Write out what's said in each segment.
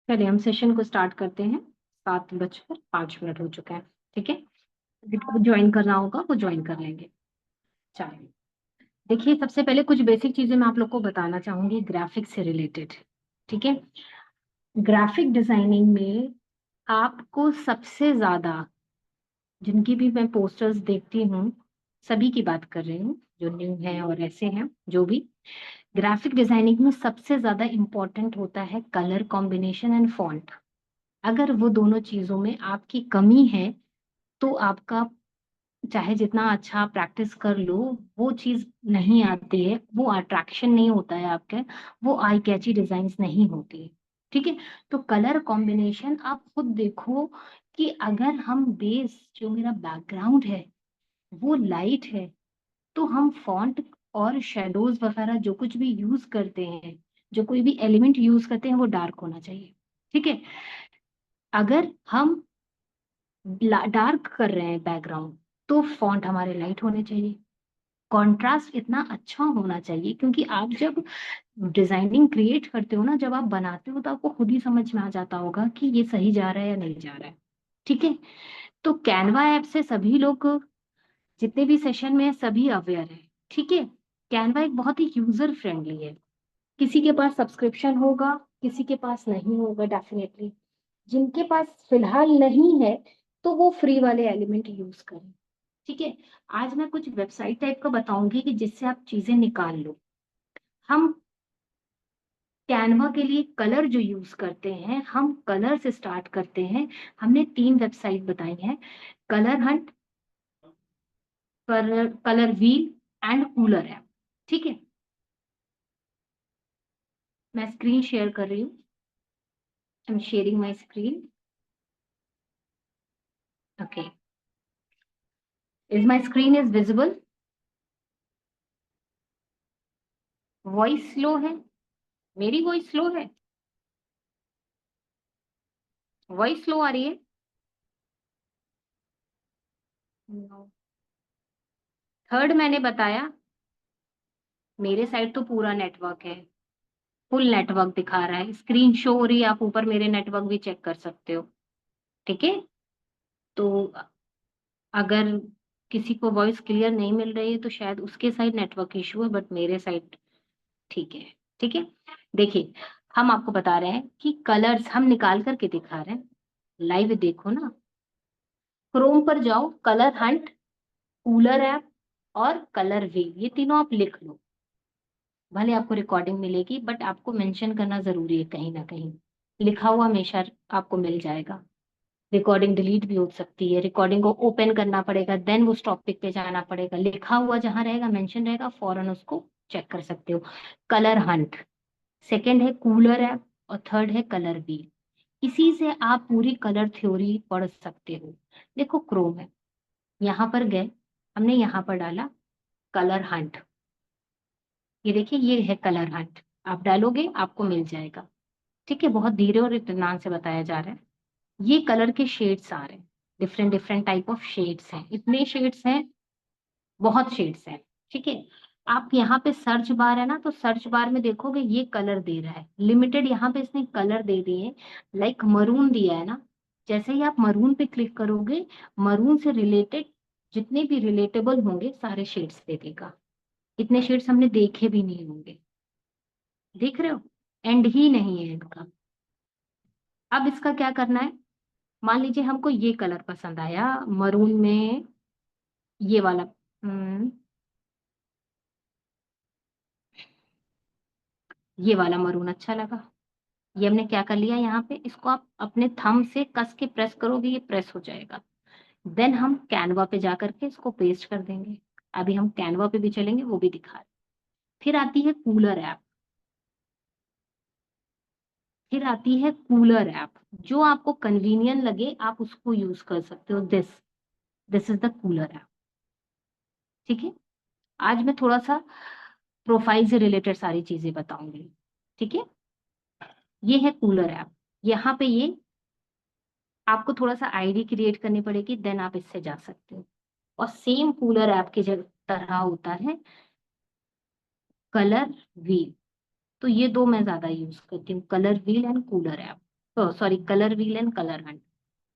चलिए हम सेशन को स्टार्ट करते हैं। 7:05 हो चुका है। ठीक है, जिनको ज्वाइन करना होगा वो ज्वाइन कर लेंगे। चलिए, देखिए सबसे पहले कुछ बेसिक चीजें मैं आप लोग को बताना चाहूंगी ग्राफिक्स से रिलेटेड। ठीक है, ग्राफिक डिजाइनिंग में आपको सबसे ज्यादा, जिनकी भी मैं पोस्टर्स देखती हूँ, सभी की बात कर रही हूँ, जो न्यू हैं और ऐसे हैं जो भी, ग्राफिक डिजाइनिंग में सबसे ज्यादा इम्पोर्टेंट होता है कलर कॉम्बिनेशन एंड फॉन्ट। अगर वो दोनों चीजों में आपकी कमी है तो आपका चाहे जितना अच्छा प्रैक्टिस कर लो, वो चीज नहीं आती है, वो अट्रैक्शन नहीं होता है आपके, वो आई कैची डिजाइन्स नहीं होती है। ठीक है, तो कलर कॉम्बिनेशन आप खुद देखो कि अगर हम बेस, जो मेरा बैकग्राउंड है वो लाइट है, तो हम फॉन्ट और शेडोज वगैरह जो कुछ भी यूज करते हैं, जो कोई भी एलिमेंट यूज करते हैं, वो डार्क होना चाहिए। ठीक है, अगर हम डार्क कर रहे हैं बैकग्राउंड, तो फॉन्ट हमारे लाइट होने चाहिए। कंट्रास्ट इतना अच्छा होना चाहिए, क्योंकि आप जब डिजाइनिंग क्रिएट करते हो ना, जब आप बनाते हो, तो आपको खुद ही समझ में आ जाता होगा कि ये सही जा रहा है या नहीं जा रहा है। ठीक है, तो कैनवा ऐप से सभी लोग, जितने भी सेशन में है, सभी अवेयर है। ठीक है, कैनवा एक बहुत ही यूजर फ्रेंडली है। किसी के पास सब्सक्रिप्शन होगा, किसी के पास नहीं होगा डेफिनेटली। जिनके पास फिलहाल नहीं है, तो वो फ्री वाले एलिमेंट यूज करें। ठीक है, आज मैं कुछ वेबसाइट टाइप का बताऊंगी कि जिससे आप चीजें निकाल लो। हम कैनवा के लिए कलर जो यूज करते हैं, हम कलर से स्टार्ट करते हैं। हमने 3 वेबसाइट बताई हैं, colour Hunt, colour wheel and cooler app. ठीक है, मैं स्क्रीन शेयर कर रही हूँ। I am sharing my screen. Okay, is my screen is visible? Voice slow है? मेरी वॉइस स्लो है? वॉइस स्लो आ रही है? No. थर्ड मैंने बताया, मेरे साइड तो पूरा नेटवर्क है, फुल नेटवर्क दिखा रहा है, स्क्रीन शो हो रही है, आप ऊपर मेरे नेटवर्क भी चेक कर सकते हो। ठीक है, तो अगर किसी को वॉइस क्लियर नहीं मिल रही है तो शायद उसके साइड नेटवर्क इशू है, बट मेरे साइड ठीक है। ठीक है, देखिए हम आपको बता रहे हैं कि कलर्स हम निकाल करके दिखा रहे हैं। लाइव देखो ना, क्रोम पर जाओ, कलर हंट, कूलर ऐप और कलर व्हील, ये तीनों आप लिख लो। भले आपको रिकॉर्डिंग मिलेगी, बट आपको मेंशन करना जरूरी है, कहीं ना कहीं लिखा हुआ हमेशा आपको मिल जाएगा। रिकॉर्डिंग डिलीट भी हो सकती है, रिकॉर्डिंग को ओपन करना पड़ेगा, देन उस टॉपिक पे जाना पड़ेगा, लिखा हुआ जहां रहेगा, मेंशन रहेगा, फौरन उसको चेक कर सकते हो। कलर हंट, सेकंड है कूलर ऐप, और थर्ड है कलर व्हील। इसी से आप पूरी कलर थ्योरी पढ़ सकते हो। देखो क्रोम है, यहाँ पर गए, हमने यहाँ पर डाला कलर हंट, ये देखिए ये है कलर हंट, आप डालोगे आपको मिल जाएगा। ठीक है, बहुत धीरे और इत्मीनान से बताया जा रहा है। ये कलर के शेड्स आ रहे हैं, different different type of shades हैं, इतने शेड्स हैं, बहुत शेड्स हैं। ठीक है, आप यहाँ पे सर्च बार है ना, तो सर्च बार में देखोगे ये कलर दे रहा है लिमिटेड, यहाँ पे इसने कलर दे दिए, लाइक मरून दिया है ना। जैसे ही आप मरून पे क्लिक करोगे, मरून से रिलेटेड जितने भी रिलेटेबल होंगे सारे शेड्स दे देगा। इतने शेड्स हमने देखे भी नहीं होंगे, देख रहे हो, एंड ही नहीं है इनका। अब इसका क्या करना है, मान लीजिए हमको ये कलर पसंद आया मरून में, ये वाला, ये वाला मरून अच्छा लगा। ये हमने क्या कर लिया, यहाँ पे इसको आप अपने थंब से कस के प्रेस करोगे, ये प्रेस हो जाएगा। देन हम कैनवा पे जा करके इसको पेस्ट कर देंगे। अभी हम कैनवा पे भी चलेंगे, वो भी दिखा रहे। फिर आती है कूलर ऐप, फिर आती है कूलर ऐप, जो आपको कन्वीनियंट लगे आप उसको यूज कर सकते हो। This is the cooler app. ठीक है, आज मैं थोड़ा सा प्रोफाइल से रिलेटेड सारी चीजें बताऊंगी। ठीक है, ये है कूलर ऐप। यहाँ पे ये आपको थोड़ा सा आईडी क्रिएट करनी पड़ेगी, देन आप इससे जा सकते हो। और सेम कूलर ऐप की तरह होता है कलर व्हील। तो ये दो मैं ज्यादा यूज करती हूँ, colour wheel and cooler app. Sorry, colour wheel and colour Hunt.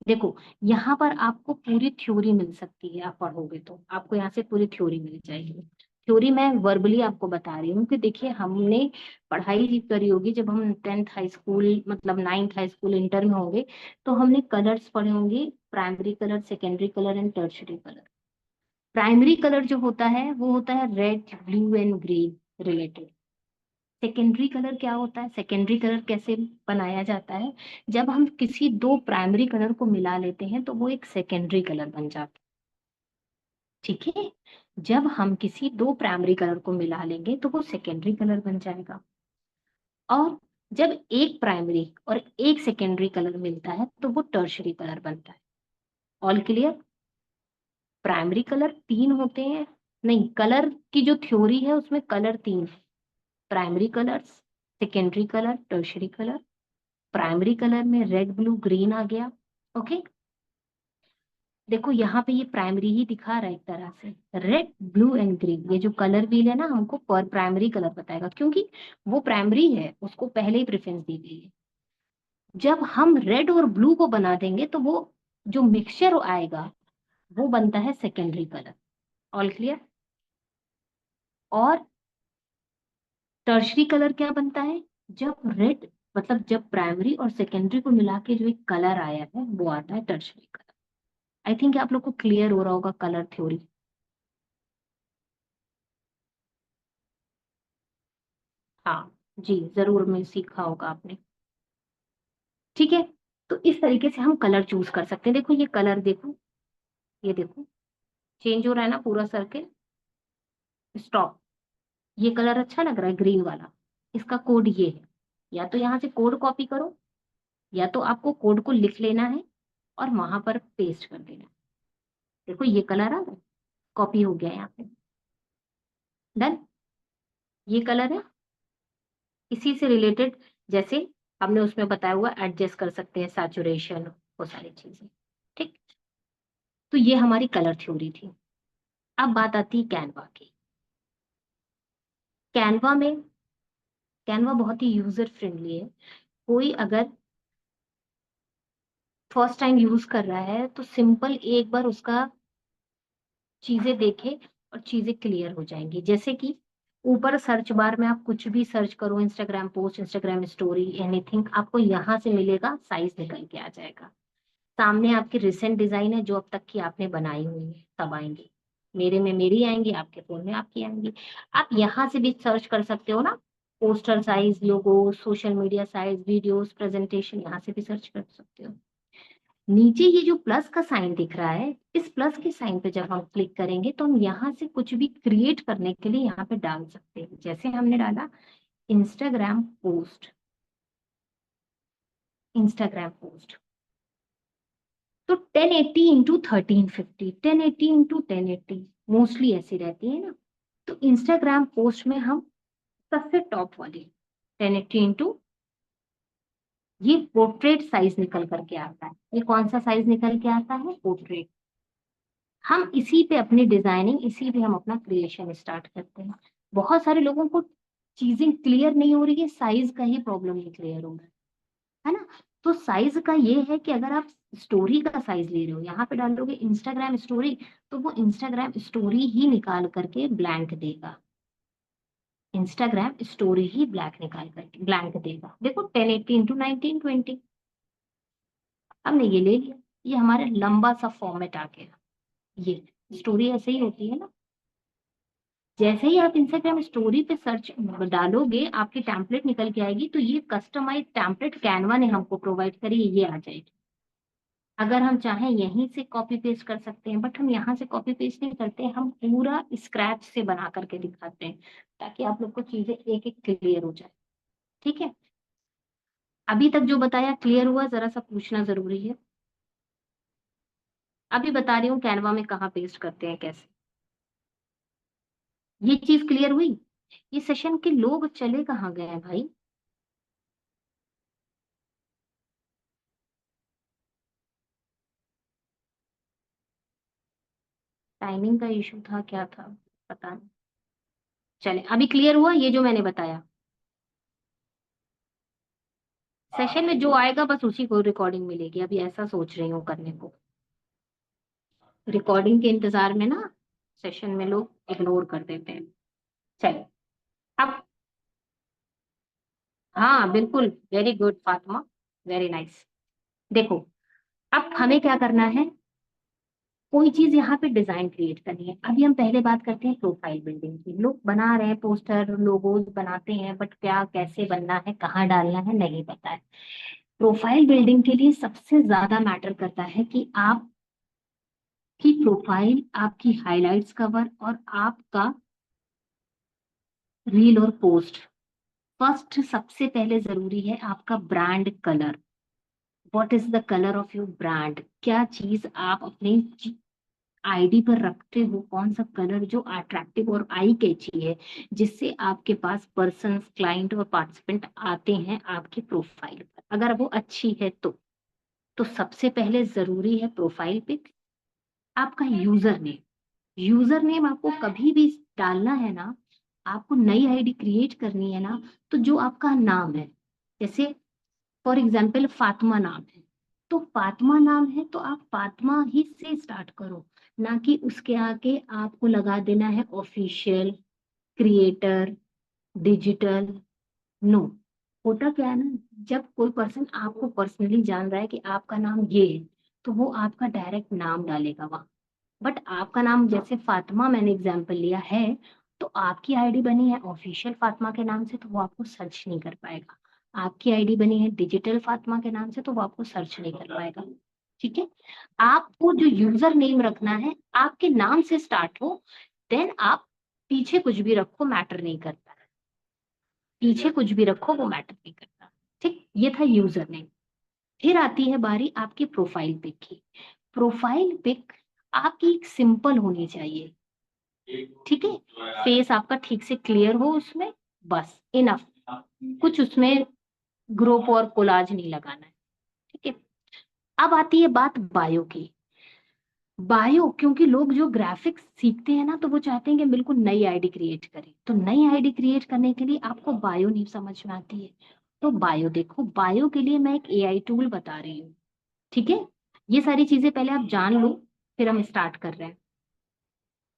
देखो, यहाँ पर आपको पूरी थ्योरी मिल सकती है, आप पढ़ोगे तो आपको यहाँ से पूरी थ्योरी मिल जाएगी। थ्योरी मैं वर्बली आपको बता रही हूँ कि देखिए, हमने पढ़ाई ही करी होगी जब हम 10th हाई स्कूल, मतलब 9th हाई स्कूल, इंटर में होंगे, तो हमने कलर्स पढ़े होंगे, primary colour, secondary colour and tertiary colour. Primary colour जो होता है वो होता है red, blue and green related. Secondary colour क्या होता है, सेकेंडरी कलर कैसे बनाया जाता है, जब हम किसी दो प्राइमरी कलर को मिला लेते हैं तो वो एक सेकेंडरी कलर बन जाता है। ठीक है, जब हम किसी दो प्राइमरी कलर को मिला लेंगे तो वो सेकेंडरी कलर बन जाएगा। और जब एक प्राइमरी और एक सेकेंडरी कलर मिलता है तो वो टर्शरी कलर बनता है। All clear? प्राइमरी कलर तीन होते हैं, नहीं, कलर की जो थ्योरी है उसमें कलर तीन है। Primary colours, secondary colour, tertiary colour. Primary colour में रेड, ब्लू, ग्रीन आ गया। ओके, देखो यहाँ पे ये प्राइमरी ही दिखा रहा है एक तरह से, रेड, ब्लू एंड ग्रीन। ये जो कलर व्हील है ना, हमको पर प्राइमरी कलर बताएगा, क्योंकि वो प्राइमरी है, उसको पहले ही प्रेफरेंस दी गई है। जब हम रेड और ब्लू को बना देंगे तो वो जो मिक्सचर आएगा वो बनता है सेकेंडरी कलर। All clear? और टर्शरी कलर क्या बनता है, जब रेड, मतलब जब प्राइमरी और सेकेंडरी को मिला के जो एक कलर आया है वो आता है टर्शरी कलर। आई थिंक आप लोग को क्लियर हो रहा होगा कलर थ्योरी। हाँ जी, जरूर में सीखा होगा आपने। ठीक है, तो इस तरीके से हम कलर चूज कर सकते हैं। देखो ये कलर, देखो ये देखो, चेंज हो रहा है ना पूरा सर्किल। स्टॉप। ये कलर अच्छा लग रहा है, ग्रीन वाला। इसका कोड ये है, या तो यहाँ से कोड कॉपी करो, या तो आपको कोड को लिख लेना है और वहां पर पेस्ट कर देना है। देखो ये कलर आ गया, कॉपी हो गया यहाँ पे। डन। ये कलर है, इसी से रिलेटेड, जैसे हमने उसमें बताया हुआ, एडजस्ट कर सकते हैं सैचुरेशन, वो सारी चीजें। ठीक, तो ये हमारी कलर थ्योरी थी। अब बात आती है कैनवा की। कैनवा में, कैनवा बहुत ही यूजर फ्रेंडली है। कोई अगर फर्स्ट टाइम यूज कर रहा है तो सिंपल एक बार उसका चीजें देखे और चीजें क्लियर हो जाएंगी। जैसे कि ऊपर सर्च बार में आप कुछ भी सर्च करो, Instagram post, Instagram story, anything, आपको यहाँ से मिलेगा, साइज निकल के आ जाएगा। सामने आपकी रिसेंट डिजाइन है जो अब तक की आपने बनाई हुई है, तब आएंगी। मेरे में मेरी आएंगी, आपके फोन में आपकी आएंगी। आप यहाँ से भी सर्च कर सकते हो ना, poster size, logo, social media size, videos, presentation, यहाँ से भी सर्च कर सकते हो। नीचे ये जो प्लस का साइन दिख रहा है, इस प्लस के साइन पे जब हम क्लिक करेंगे तो हम यहाँ से कुछ भी क्रिएट करने के लिए यहाँ पे डाल सकते हैं। जैसे हमने डाला इंस्टाग्राम पोस्ट, इंस्टाग्राम पोस्ट, तो 1080 इंटू 1350, 1080 इंटू 1080 मोस्टली ऐसी रहती है ना। तो इंस्टाग्राम पोस्ट में हम सबसे टॉप वाली 1080 इंटू, ये पोर्ट्रेट साइज निकल करके आता है। ये कौन सा साइज निकल के आता है, पोर्ट्रेट। हम इसी पे अपनी डिजाइनिंग, इसी पे हम अपना क्रिएशन स्टार्ट करते हैं। बहुत सारे लोगों को चीजें क्लियर नहीं हो रही है, साइज का ही प्रॉब्लम नहीं क्लियर हो रहा है ना। तो साइज का ये है कि अगर आप स्टोरी का साइज ले रहे हो, यहाँ पे डालोगे इंस्टाग्राम स्टोरी, तो वो इंस्टाग्राम स्टोरी ही निकाल करके ब्लैंक देगा। इंस्टाग्राम स्टोरी ही ब्लैक निकाल करके ब्लैंक देगा। देखो 1080 इंटू 1920, हमने ये ले लिया, ये हमारे लंबा सा फॉर्मेट आ गया। ये स्टोरी ऐसे ही होती है ना। जैसे ही आप इंस्टाग्राम स्टोरी पे सर्च डालोगे, आपकी टेम्पलेट निकल के आएगी, तो ये कस्टमाइज टेम्पलेट कैनवा ने हमको प्रोवाइड करी है, ये आ जाएगी। अगर हम चाहें यहीं से कॉपी पेस्ट कर सकते हैं, बट हम यहाँ से कॉपी पेस्ट नहीं करते, हम पूरा स्क्रैच से बना करके दिखाते हैं, ताकि आप लोग को चीजें एक एक क्लियर हो जाए। ठीक है, अभी तक जो बताया क्लियर हुआ, जरा सा पूछना जरूरी है। अभी बता रही हूँ कैनवा में कहाँ पेस्ट करते हैं, कैसे। ये चीज क्लियर हुई? ये सेशन के लोग चले कहाँ गए हैं भाई? टाइमिंग का इशू था, क्या था, पता नहीं। चले, अभी क्लियर हुआ ये जो मैंने बताया? सेशन में जो आएगा बस उसी को रिकॉर्डिंग मिलेगी, अभी ऐसा सोच रही हूँ करने को। रिकॉर्डिंग के इंतजार में ना सेशन में लोग इग्नोर कर देते हैं। चलिए अब, हाँ बिल्कुल, very good Fatima, very nice. देखो अब हमें क्या करना है, कोई चीज यहाँ पे डिजाइन क्रिएट करनी है। अभी हम पहले बात करते हैं प्रोफाइल बिल्डिंग की। लोग बना रहे हैं पोस्टर लोगोज बनाते हैं, बट क्या कैसे बनना है कहाँ डालना है नहीं पता है। प्रोफाइल बिल्डिंग के लिए सबसे ज्यादा मैटर करता है कि आपकी प्रोफाइल, आपकी हाइलाइट्स कवर और आपका रील और पोस्ट। फर्स्ट सबसे पहले जरूरी है आपका brand colour. What is the colour of your brand, क्या चीज आप अपनी आईडी पर रखते हो, कौन सा कलर जो अट्रैक्टिव और आई कैची है, जिससे आपके पास पर्सन क्लाइंट और पार्टिसिपेंट आते हैं आपके प्रोफाइल पर, अगर वो अच्छी है तो सबसे पहले जरूरी है प्रोफाइल पिक। आपका यूजर नेम, यूजर नेम आपको कभी भी डालना है ना, आपको नई आईडी क्रिएट करनी है ना, तो जो आपका नाम है, जैसे फॉर एग्जाम्पल फातिमा नाम है, तो फातिमा नाम है तो आप फातिमा ही से स्टार्ट करो, ना कि उसके आगे आपको लगा देना है ऑफिशियल, क्रिएटर, डिजिटल। नो, होता क्या है ना, जब कोई पर्सन आपको पर्सनली जान रहा है कि आपका नाम ये है, तो वो आपका डायरेक्ट नाम डालेगा वहां। बट आपका नाम जैसे फातिमा मैंने एग्जाम्पल लिया है, तो आपकी आईडी बनी है ऑफिशियल फातिमा के नाम से, तो वो आपको सर्च नहीं कर पाएगा। आपकी आईडी बनी है डिजिटल फातिमा के नाम से, तो वो आपको सर्च नहीं कर पाएगा। ठीक है, आपको जो यूजर नेम रखना है आपके नाम से स्टार्ट हो, देन आप पीछे कुछ भी रखो मैटर नहीं करता, पीछे कुछ भी रखो वो मैटर नहीं करता। ठीक, ये था यूजर नेम। फिर आती है बारी आपकी प्रोफाइल पिक की। प्रोफाइल पिक आपकी एक सिंपल होनी चाहिए। ठीक है, फेस आपका ठीक से क्लियर हो उसमें, बस इनफ। कुछ उसमें ग्रुप और कोलाज नहीं लगाना है। ठीक है, अब आती है बात बायो की। बायो, क्योंकि लोग जो ग्राफिक्स सीखते हैं ना, तो वो चाहते हैं कि बिल्कुल नई आईडी क्रिएट करें, तो नई आईडी क्रिएट करने के लिए आपको बायो नहीं समझ में आती है, तो बायो देखो, बायो के लिए मैं एक एआई टूल बता रही हूँ। ठीक है, ये सारी चीजें पहले आप जान लो, फिर हम स्टार्ट कर रहे हैं।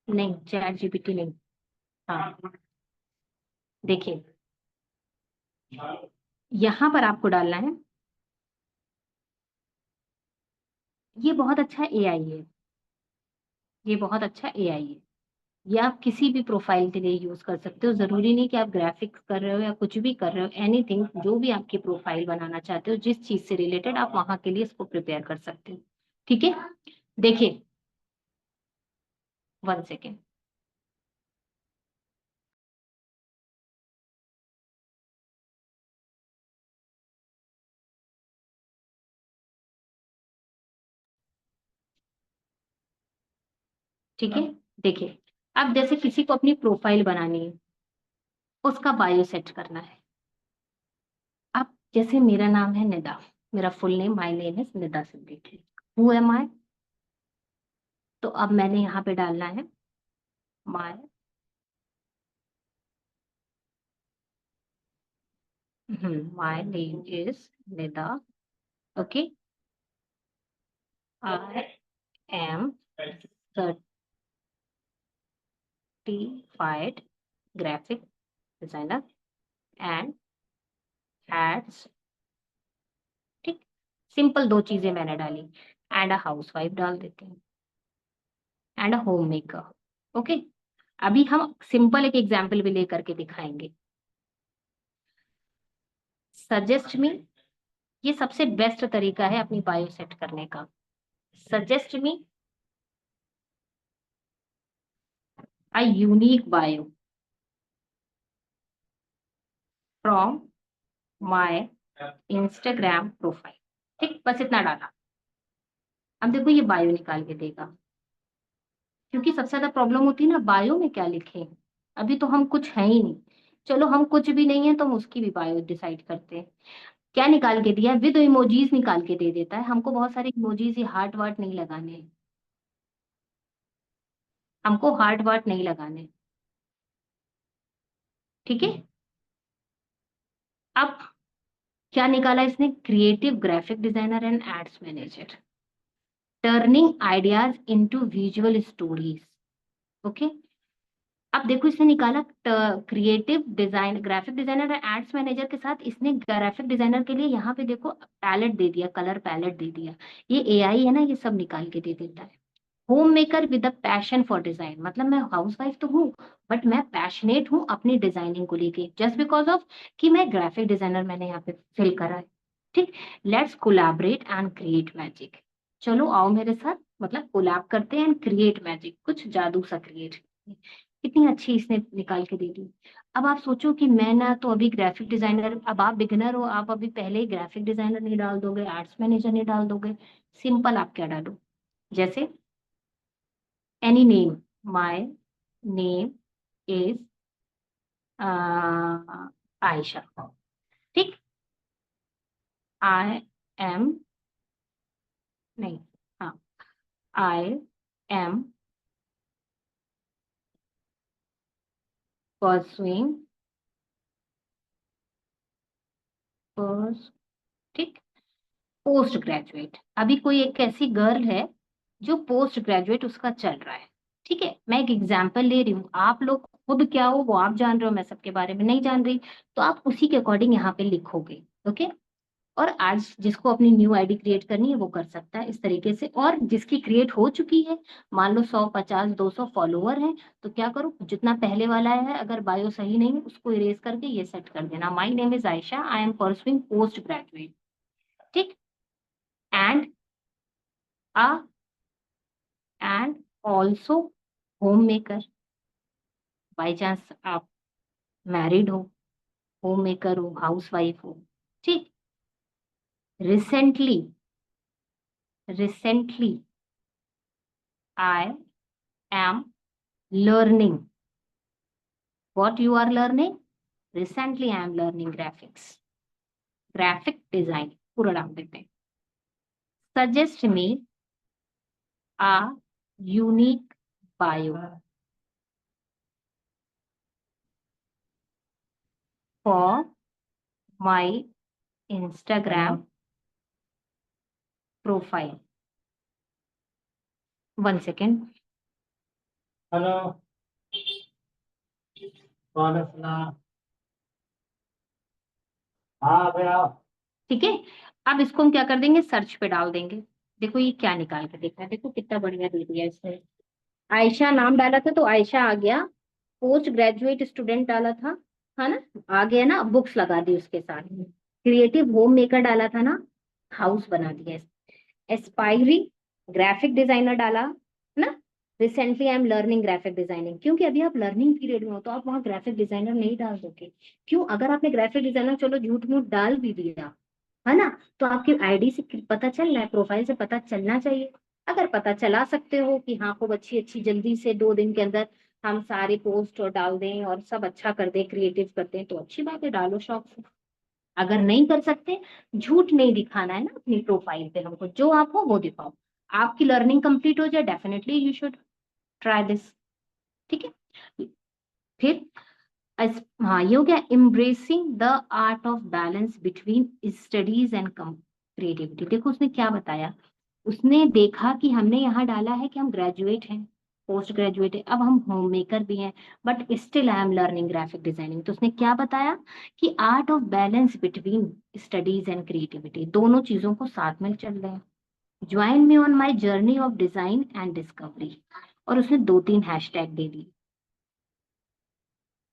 नहीं, चैट जीपीटी नहीं। हाँ, देखिए यहाँ पर आपको डालना है, ये बहुत अच्छा एआई है, ये बहुत अच्छा एआई है। ये आप किसी भी प्रोफाइल के लिए यूज कर सकते हो, जरूरी नहीं कि आप ग्राफिक्स कर रहे हो या कुछ भी कर रहे हो, एनीथिंग जो भी आपकी प्रोफाइल बनाना चाहते हो, जिस चीज से रिलेटेड आप वहां के लिए इसको प्रिपेयर कर सकते हो। ठीक है, देखिए, 1 सेकेंड। ठीक है, देखिए, अब जैसे किसी को अपनी प्रोफाइल बनानी है, उसका बायो सेट करना है। अब जैसे मेरा नाम है निदा, मेरा full name, my name is Nida Siddiqui. Who am I, तो अब मैंने यहाँ पे डालना है my, my name is Nida. Okay, I am certified graphic designer and ads. ठीक, सिंपल दो चीजें मैंने डाली, एंड अ हाउस वाइफ डाल देते हैं, and a home maker. Okay, अभी हम सिंपल एक एग्जाम्पल भी लेकर के दिखाएंगे। सजेस्ट मी, ये सबसे बेस्ट तरीका है अपनी बायो सेट करने का। Suggest me a unique bio from my Instagram profile. ठीक, बस इतना डाला। अब देखो ये बायो निकाल के देगा, क्योंकि सबसे ज्यादा प्रॉब्लम होती है ना बायो में क्या लिखे, अभी तो हम कुछ है ही नहीं। चलो हम कुछ भी नहीं है तो हम उसकी भी बायो डिसाइड करते हैं। क्या निकाल के दिया, विद इमोजीज निकाल के दे देता है हमको, बहुत सारे इमोजीज, ये हार्ट वार्ट नहीं लगाने हैं, हमको हार्ट वार्ट नहीं लगाने। ठीक है, अब क्या निकाला इसने? Creative graphic designer and ads manager, turning ideas into visual stories. Okay, अब देखो इसने निकाला क्रिएटिव डिजाइन ग्राफिक डिजाइनर और एड्स मैनेजर के साथ इसने ग्राफिक डिजाइनर के लिए यहाँ पे देखो पैलेट दे दिया, कलर पैलेट दे दिया। ये एआई है ना, ये सब निकाल के दे देता है। Home maker with a passion for design, मतलब मैं हाउस वाइफ तो हूँ बट मैं पैशनेट हूँ अपनी डिजाइनिंग को लेके, जस्ट बिकॉज ऑफ कि मैं ग्राफिक डिजाइनर मैंने यहाँ पे फिल करा है। ठीक, let's collaborate and create magic. चलो आओ मेरे साथ, मतलब कोलैब करते हैं एंड क्रिएट मैजिक, कुछ जादू सा क्रिएट। कितनी अच्छी इसने निकाल के दे दी। अब आप सोचो कि मैं ना तो अभी ग्राफिक डिजाइनर, अब आप बिगिनर हो, आप अभी पहले ही ग्राफिक डिजाइनर नहीं डाल दोगे, आर्ट्स मैनेजर नहीं डाल दोगे, सिंपल आप क्या डालो, जैसे any name, my name is Ayesha. ठीक, आई एम, नहीं, हाँ, आई एम परसुइंग, ठीक, पोस्ट ग्रेजुएट। अभी कोई एक ऐसी गर्ल है जो पोस्ट ग्रेजुएट उसका चल रहा है। ठीक है, मैं एक एग्जांपल ले रही हूँ, आप लोग खुद क्या हो वो आप जान रहे हो, मैं सबके बारे में नहीं जान रही, तो आप उसी के अकॉर्डिंग यहाँ पे लिखोगे। ओके, और आज जिसको अपनी न्यू आईडी क्रिएट करनी है वो कर सकता है इस तरीके से, और जिसकी क्रिएट हो चुकी है, मान लो 100 50 200 फॉलोवर है, तो क्या करो, जितना पहले वाला है अगर बायो सही नहीं है उसको इरेज करके ये सेट कर देना, my name is Ayesha, I am pursuing post graduate. ठीक, and uh and also home maker, by chance आप मैरिड हो, होम मेकर हो, हाउस वाइफ हो। ठीक, recently, recently I am learning, what you are learning, recently I am learning graphics, graphic design, पूरा डाल देते हैं। suggest me a unique bio for my Instagram profile, 1 second। Hello, हाँ भैया। ठीक है, अब इसको हम क्या कर देंगे, सर्च पे डाल देंगे। देखो ये क्या निकाल के देखा है, देखो कितना बढ़िया दे दिया इसने। आयशा नाम डाला था तो आयशा आ गया, पोस्ट ग्रेजुएट स्टूडेंट डाला था, है ना, आ गया ना, बुक्स लगा दी उसके साथ। क्रिएटिव होम मेकर डाला था ना, हाउस बना दिया। एस्पायरिंग ग्राफिक डिजाइनर डाला है ना, recently I am learning graphic designing, क्योंकि अभी आप लर्निंग पीरियड में हो तो आप वहाँ ग्राफिक डिजाइनर नहीं डाल दोगे। क्यों? अगर आपने ग्राफिक डिजाइनर चलो झूठ मूठ डाल भी दिया है ना, तो आपकी आईडी से पता चल रहा है, प्रोफाइल से पता चलना चाहिए। अगर पता चला सकते हो कि हाँ खूब अच्छी अच्छी जल्दी से 2 दिन के अंदर हम सारे पोस्ट और डाल दें और सब अच्छा कर दें, क्रिएटिव करते हैं, तो अच्छी बात है, डालो शौक से। अगर नहीं कर सकते, झूठ नहीं दिखाना है ना अपनी प्रोफाइल पे, हमको जो आप हो वो दिखाओ। आपकी लर्निंग कंप्लीट हो जाए, definitely you should try this. ठीक है, फिर हाँ ये हो गया, embracing the art of balance between studies and creativity. देखो उसने क्या बताया, उसने देखा कि हमने यहाँ डाला है कि हम ग्रेजुएट हैं, पोस्ट ग्रेजुएट है, अब हम होम मेकर भी हैं, but still I am learning graphic designing. तो उसने क्या बताया कि art of balance between studies and creativity, दोनों चीजों को साथ में चल रहे हैं। Join me on my journey of design and discovery, और उसने 2 3 हैशटैग दे दी।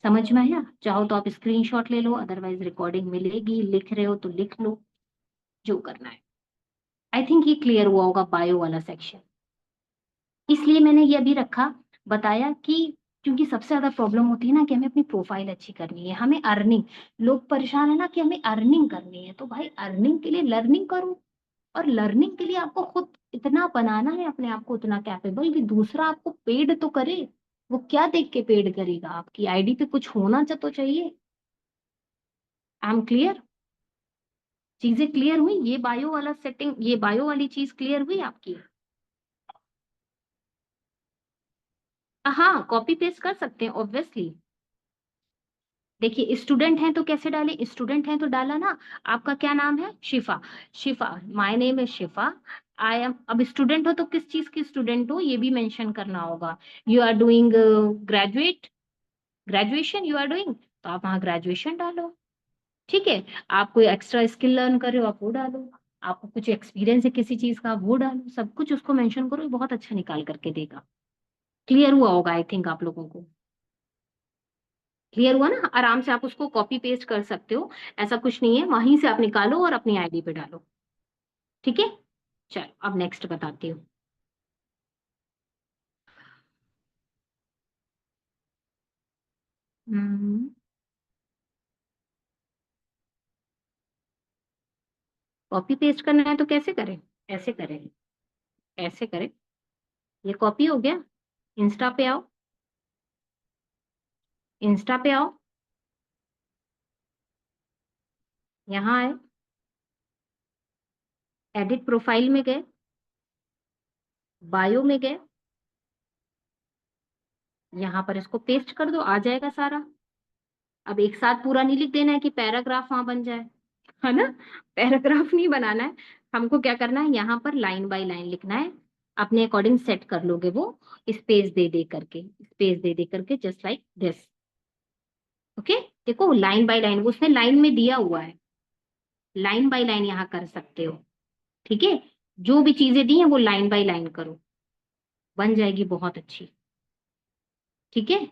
समझ में आया? चाहो तो आप स्क्रीनशॉट ले लो, अदरवाइज रिकॉर्डिंग मिलेगी, लिख रहे हो तो लिख लो, जो करना है। आई थिंक ये क्लियर हुआ होगा बायो वाला सेक्शन, इसलिए मैंने ये अभी रखा, बताया कि क्योंकि सबसे ज्यादा प्रॉब्लम होती है ना कि हमें अपनी प्रोफाइल अच्छी करनी है, हमें अर्निंग, लोग परेशान है ना कि हमें अर्निंग करनी है, तो भाई अर्निंग के लिए लर्निंग करो, और लर्निंग के लिए आपको खुद इतना बनाना है अपने आप को उतना कैपेबल कि दूसरा आपको पेड तो करे। वो क्या देख के पेड करेगा? आपकी आईडी पे कुछ होना तो चाहिए। I am clear? चीजें क्लियर हुई? ये बायो वाला सेटिंग, ये बायो वाली चीज क्लियर हुई आपकी? हाँ, कॉपी पेस्ट कर सकते हैं ऑब्वियसली। देखिए स्टूडेंट हैं तो कैसे डालें, स्टूडेंट हैं तो डाला ना, आपका क्या नाम है, शिफा। शिफा, माय नेम है शिफा, आई एम, अब स्टूडेंट हो तो किस चीज की स्टूडेंट हो ये भी मेंशन करना होगा। You are doing graduate, graduation you are doing, तो आप वहाँ ग्रेजुएशन डालो। ठीक है, आप कोई एक्स्ट्रा स्किल लर्न कर रहे हो आप वो डालो, आपको कुछ एक्सपीरियंस है किसी चीज का आप वो डालो, सब कुछ उसको मेंशन करो, ये बहुत अच्छा निकाल करके देगा। क्लियर हुआ होगा आई थिंक आप लोगों को, क्लियर हुआ ना, आराम से आप उसको कॉपी पेस्ट कर सकते हो, ऐसा कुछ नहीं है, वहीं से आप निकालो और अपनी आईडी पे डालो। ठीक है, चलो अब नेक्स्ट बताती हूँ। कॉपी पेस्ट करना है तो कैसे करें, ऐसे करें, ऐसे करें, ये कॉपी हो गया, इंस्टा पे आओ, इंस्टा पे आओ, यहाँ आए, एडिट प्रोफाइल में गए, बायो में गए, यहाँ पर इसको पेस्ट कर दो, आ जाएगा सारा। अब एक साथ पूरा नहीं लिख देना है कि पैराग्राफ वहां बन जाए, है ना, पैराग्राफ नहीं बनाना है, हमको क्या करना है, यहाँ पर लाइन बाय लाइन लिखना है, अपने अकॉर्डिंग सेट कर लोगे वो, स्पेस दे दे करके, स्पेस दे दे करके, जस्ट लाइक दिस। ओके, देखो लाइन बाय लाइन उसने लाइन में दिया हुआ है, लाइन बाय लाइन यहाँ कर सकते हो। ठीक है, जो भी चीजें दी हैं वो लाइन बाय लाइन करो, बन जाएगी बहुत अच्छी। ठीक है,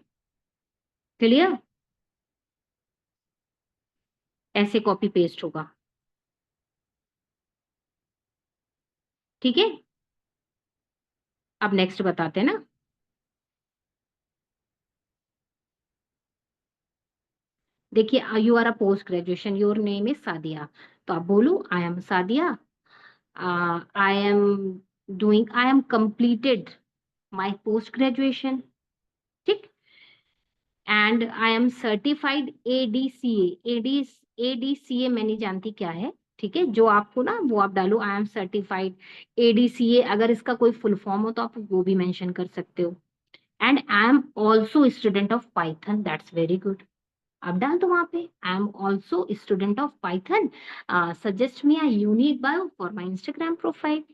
क्लियर, ऐसे कॉपी पेस्ट होगा। ठीक है, अब नेक्स्ट बताते हैं ना। देखिए you are a post graduation, your name is Sadia, तो आप बोलो I am Sadia, I am doing, I am completed my post graduation, ठीक, and I am certified ADCA, ADCA मैं नहीं जानती क्या है, ठीक है, जो आपको ना वो आप डालो, आई एम सर्टिफाइड एडीसीए, अगर इसका कोई फुल फॉर्म हो तो आप वो भी मेंशन कर सकते हो, and I am also student of Python, that's very good, आप डाल दो वहां पे, I am also student of Python, suggest me a unique bio for my Instagram profile,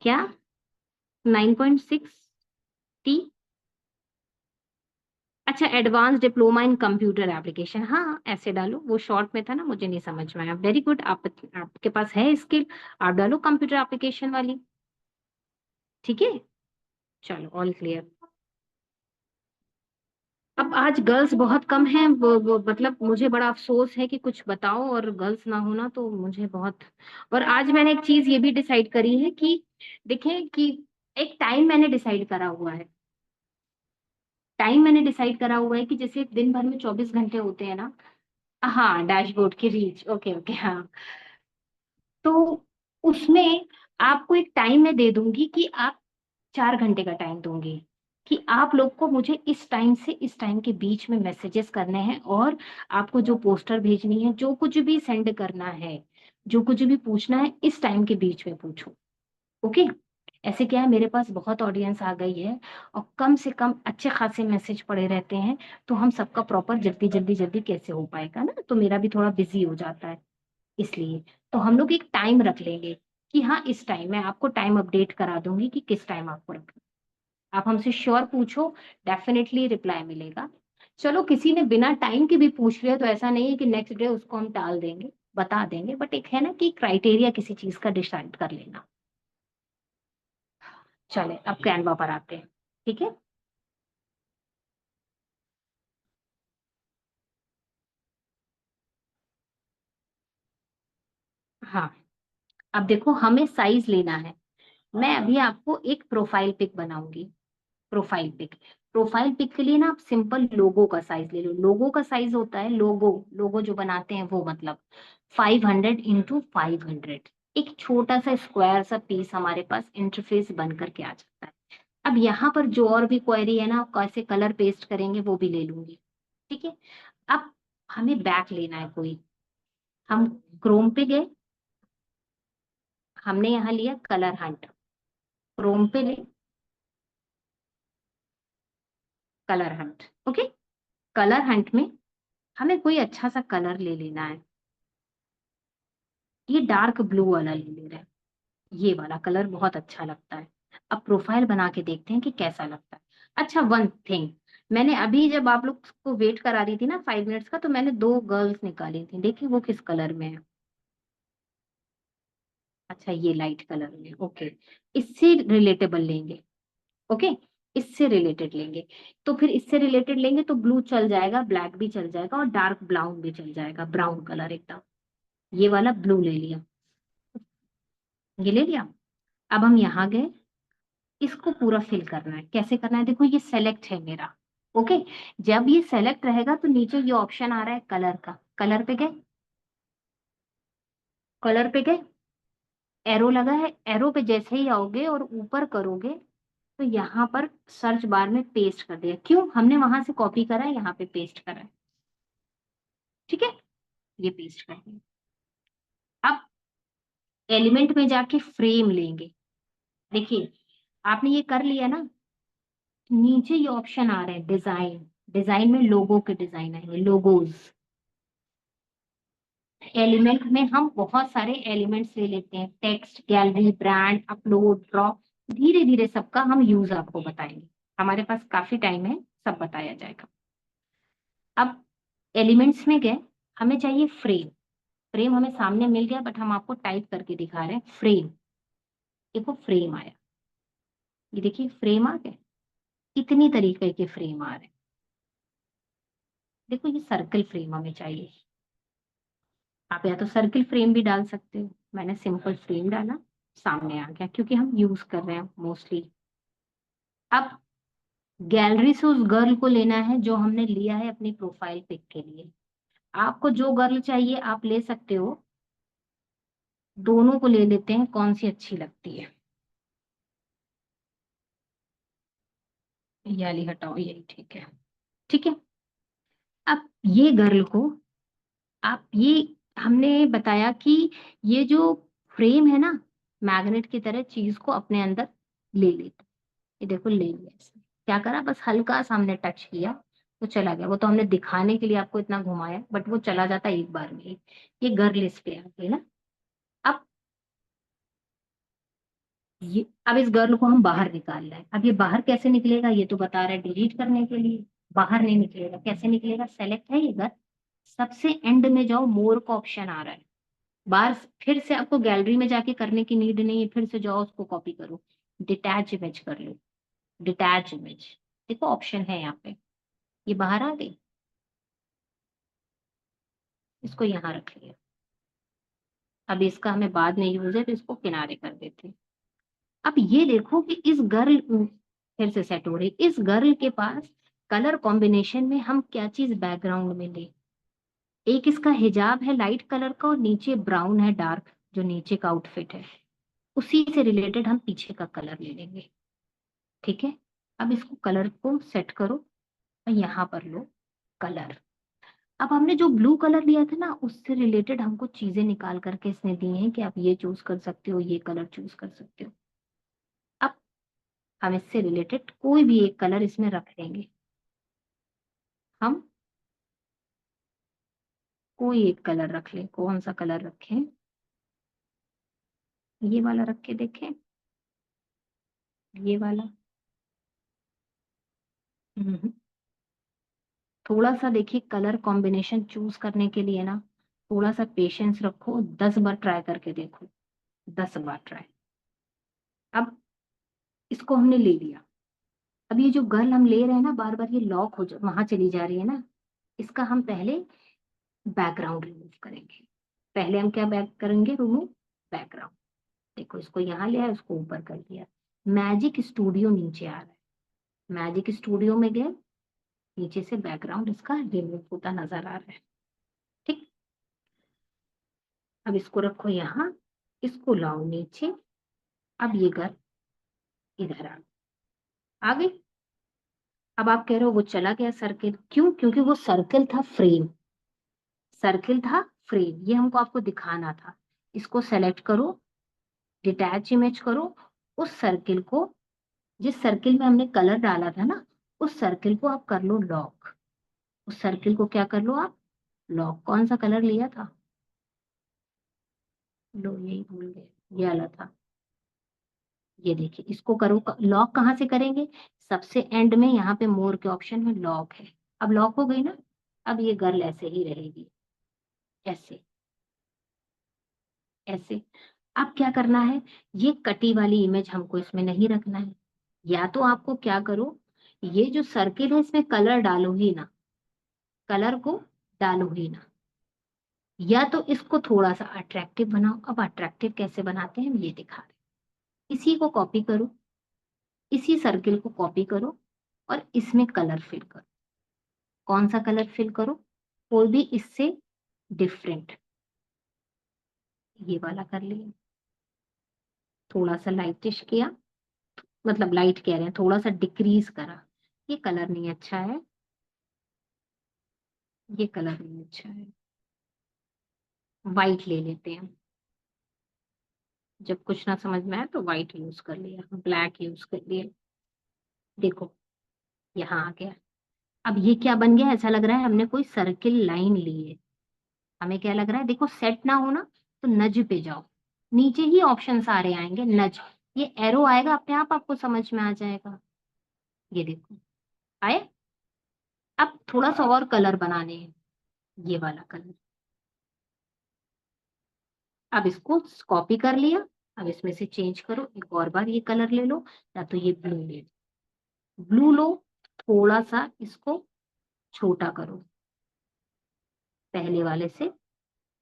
क्या 9.6 टी, अच्छा advance diploma in computer application, हाँ ऐसे डालो, वो शॉर्ट में था ना मुझे नहीं समझ में आया, वेरी गुड, आपके पास है स्किल, आप डालो कंप्यूटर एप्लीकेशन वाली। ठीक है, चलो ऑल क्लियर। अब आज गर्ल्स बहुत कम हैं, वो मतलब मुझे बड़ा अफसोस है कि कुछ बताओ और गर्ल्स ना होना तो मुझे बहुत, और आज मैंने एक चीज ये भी डिसाइड करी है कि देखें कि एक टाइम मैंने डिसाइड करा हुआ है, टाइम मैंने डिसाइड करा हुआ है कि जैसे दिन भर में 24 घंटे होते हैं ना, हाँ डैशबोर्ड की रीच, ओके ओके हाँ, तो उसमें आपको एक टाइम मैं दे दूंगी कि आप 4 घंटे का टाइम दूंगी कि आप लोग को मुझे इस टाइम से इस टाइम के बीच में मैसेजेस करने हैं, और आपको जो पोस्टर भेजनी है, जो कुछ भी सेंड करना है, जो कुछ भी पूछना है, इस टाइम के बीच में पूछो। ओके, ऐसे क्या है मेरे पास बहुत ऑडियंस आ गई है, और कम से कम अच्छे खासे मैसेज पड़े रहते हैं, तो हम सबका प्रॉपर जल्दी जल्दी जल्दी कैसे हो पाएगा ना, तो मेरा भी थोड़ा बिजी हो जाता है, इसलिए तो हम लोग एक टाइम रख लेंगे कि हाँ इस टाइम मैं आपको टाइम अपडेट करा दूंगी कि किस टाइम आपको रखना, आप हमसे श्योर पूछो, डेफिनेटली रिप्लाई मिलेगा। चलो किसी ने बिना टाइम के भी पूछ लिया तो ऐसा नहीं है कि नेक्स्ट डे उसको हम टाल देंगे, बता देंगे, बट एक है ना कि क्राइटेरिया किसी चीज का डिसाइड कर लेना। चले अब कैनवा पर आते हैं। ठीक है, हाँ, अब देखो हमें साइज लेना है, मैं अभी आपको एक प्रोफाइल पिक बनाऊंगी, प्रोफाइल पिक, प्रोफाइल पिक के लिए ना आप सिंपल लोगो का साइज ले लो, लोगो का साइज होता है, लोगो लोगो जो बनाते हैं वो मतलब 500 × 500, एक छोटा सा स्क्वायर सा पीस हमारे पास इंटरफेस बन करके आ जाता है। अब यहाँ पर जो और भी क्वेरी है ना, आप कैसे कलर पेस्ट करेंगे वो भी ले लूंगी। ठीक है, अब हमें बैक लेना है कोई, हम क्रोम पे गए, हमने यहाँ लिया कलर हंट, क्रोम पे ले colour Hunt, okay, colour Hunt में हमें कोई अच्छा सा कलर ले लेना है। ये डार्क ब्लू वाला ले रहे हैं, ये वाला कलर बहुत अच्छा लगता है। अब प्रोफाइल बना के देखते हैं कि कैसा लगता है। अच्छा, वन थिंग, मैंने अभी जब आप लोग को वेट करा रही थी ना 5 मिनट्स का, तो मैंने दो गर्ल्स निकाली थी, देखिए वो किस कलर में है। अच्छा, ये लाइट कलर में, ओके। इससे रिलेटेबल लेंगे, ओके, इससे रिलेटेड लेंगे। तो फिर इससे रिलेटेड लेंगे तो ब्लू चल जाएगा, ब्लैक भी चल जाएगा, और डार्क ब्राउन भी चल जाएगा, ब्राउन कलर एकदम। ये वाला ब्लू ले लिया, ये ले लिया। अब हम यहाँ गए, इसको पूरा फिल करना है। कैसे करना है, देखो ये सेलेक्ट है मेरा, ओके। जब ये सेलेक्ट रहेगा तो नीचे ये ऑप्शन आ रहा है कलर का, कलर पे गए, कलर पे गए, एरो लगा है, एरो पे जैसे ही आओगे और ऊपर करोगे तो यहाँ पर सर्च बार में पेस्ट कर दिया। क्यों, हमने वहां से कॉपी करा है, यहाँ पे पेस्ट करा है, ठीक है, ये पेस्ट कर दिया। अब एलिमेंट में जाके फ्रेम लेंगे, देखिए आपने ये कर लिया ना, नीचे ये ऑप्शन आ रहे हैं डिजाइन, डिजाइन में लोगो के डिजाइन आएंगे, लोगोज। एलिमेंट में हम बहुत सारे एलिमेंट्स ले लेते हैं, text, gallery, brand, upload, draw. धीरे धीरे सबका हम यूज आपको बताएंगे, हमारे पास काफी टाइम है, सब बताया जाएगा। अब एलिमेंट्स में गए, हमें चाहिए फ्रेम। फ्रेम हमें सामने मिल गया, बट हम आपको टाइप करके दिखा रहे हैं फ्रेम। देखो फ्रेम आया, ये देखिए फ्रेम आ गया। इतनी तरीके के फ्रेम आ रहे हैं। देखो ये सर्कल फ्रेम हमें चाहिए, आप या तो सर्किल फ्रेम भी डाल सकते हो, मैंने सिंपल फ्रेम डाला, सामने आ गया, क्योंकि हम यूज कर रहे हैं मोस्टली। अब गैलरी से उस गर्ल को लेना है जो हमने लिया है अपनी प्रोफाइल पिक के लिए। आपको जो गर्ल चाहिए आप ले सकते हो, दोनों को ले लेते हैं, कौन सी अच्छी लगती है। ये वाली हटाओ, यही ठीक है, ठीक है। अब ये गर्ल को आप, ये हमने बताया कि ये जो फ्रेम है ना, मैग्नेट की तरह चीज को अपने अंदर ले लेते। ये देखो ले लिया इसने, क्या करा, बस हल्का सा हमने टच किया तो चला गया। वो तो हमने दिखाने के लिए आपको इतना घुमाया, बट वो चला जाता एक बार में ही। ये गर्ल इस पे आ गई ना। अब ये, अब इस गर्ल को हम बाहर निकाल रहे हैं। अब ये बाहर कैसे निकलेगा, ये तो बता रहा है डिलीट करने के लिए। बाहर नहीं निकलेगा, कैसे निकलेगा, सेलेक्ट है ये गर्ल, सबसे एंड में जाओ, मोर का ऑप्शन आ रहा है। बाहर फिर से आपको गैलरी में जाके करने की नीड नहीं है, फिर से जाओ उसको कॉपी करो, डिटैच इमेज कर लो, डिटैच इमेज, देखो ऑप्शन है यहाँ पे, ये बाहर आ गई। इसको यहाँ रख लिया। अब इसका हमें बाद में यूज है तो इसको किनारे कर देते हैं। अब ये देखो कि इस गर्ल, फिर से सेट हो रही, इस गर्ल के पास कलर कॉम्बिनेशन में हम क्या चीज बैकग्राउंड में ले। एक इसका हिजाब है लाइट कलर का और नीचे ब्राउन है डार्क, जो नीचे का आउटफिट है, उसी से रिलेटेड हम पीछे का कलर ले लेंगे, ठीक है। अब इसको कलर को सेट करो और यहाँ पर लो कलर। अब हमने जो ब्लू कलर लिया था ना, उससे रिलेटेड हमको चीजें निकाल करके इसने दी हैं कि आप ये चूज कर सकते हो, ये कलर चूज कर सकते हो। अब हम इससे रिलेटेड कोई भी एक कलर इसमें रख देंगे। हम कोई एक कलर रख लें, कौन सा कलर रखें, ये वाला रख के देखें, ये वाला। हम्म, थोड़ा सा देखिए, कलर कॉम्बिनेशन चूज करने के लिए ना थोड़ा सा पेशेंस रखो, 10 बार ट्राई करके देखो, 10 बार ट्राई। अब इसको हमने ले लिया। अब ये जो गर्ल हम ले रहे हैं ना, बार बार ये लॉक हो जा, वहां चली जा रही है ना, इसका हम पहले बैकग्राउंड रिमूव करेंगे। पहले हम क्या बैक करेंगे, रिमूव बैकग्राउंड। देखो इसको यहाँ ले आया, उसको ऊपर कर दिया। मैजिक स्टूडियो नीचे आ रहा है, मैजिक स्टूडियो में गए, नीचे से बैकग्राउंड इसका रिमूव होता नजर आ रहा है, ठीक। अब इसको रखो यहाँ, इसको लाओ नीचे। अब ये गर्ल इधर आ गई। अब आप कह रहे हो वो चला गया सर्किल, क्यों, क्योंकि वो सर्किल था फ्रेम, सर्किल था फ्रेम, ये हमको आपको दिखाना था। इसको सेलेक्ट करो, डिटैच इमेज करो, उस सर्किल को, जिस सर्किल में हमने कलर डाला था ना, उस सर्किल को आप कर लो लॉक, उस सर्किल को क्या कर लो आप, लॉक। कौन सा कलर लिया था, लो यही भूल गए, ये वाला था। ये देखिए, इसको करो लॉक। कहाँ से करेंगे, सबसे एंड में यहाँ पे मोर के ऑप्शन में लॉक है। अब लॉक हो गई ना, अब ये गर्ल ऐसे ही रहेगी, ऐसे ऐसे। अब क्या करना है, ये कटी वाली इमेज हमको इसमें नहीं रखना है। या तो आपको क्या करो, ये जो सर्किल है इसमें कलर डालो ही ना, कलर को डालो ही ना। या तो इसको थोड़ा सा अट्रैक्टिव बनाओ। अब अट्रैक्टिव कैसे बनाते हैं हम ये दिखा रहे हैं। इसी को कॉपी करो, इसी सर्किल को कॉपी करो और इसमें कलर फिल करो। कौन सा कलर फिल करो, कोई भी इससे डिफरेंट, ये वाला कर लिया। थोड़ा सा लाइटिश किया, मतलब लाइट कह रहे हैं, थोड़ा सा डिक्रीज करा। ये कलर नहीं अच्छा है, ये कलर नहीं अच्छा है, वाइट ले लेते हैं। जब कुछ ना समझ में आए तो वाइट यूज कर लिया, ब्लैक यूज कर लिया। देखो यहाँ आ गया। अब ये क्या बन गया, ऐसा लग रहा है हमने कोई सर्किल लाइन ली है। हमें क्या लग रहा है, देखो सेट ना होना तो नज पे जाओ, नीचे ही ऑप्शन सारे आएंगे नज, ये एरो आएगा अपने आप, आपको समझ में आ जाएगा। ये देखो आए। अब थोड़ा सा और कलर बनाने हैं, ये वाला कलर। अब इसको कॉपी कर लिया, अब इसमें से चेंज करो, एक और बार ये कलर ले लो, या तो ये ब्लू ले लो, ब्लू लो। थोड़ा सा इसको छोटा करो पहले वाले से।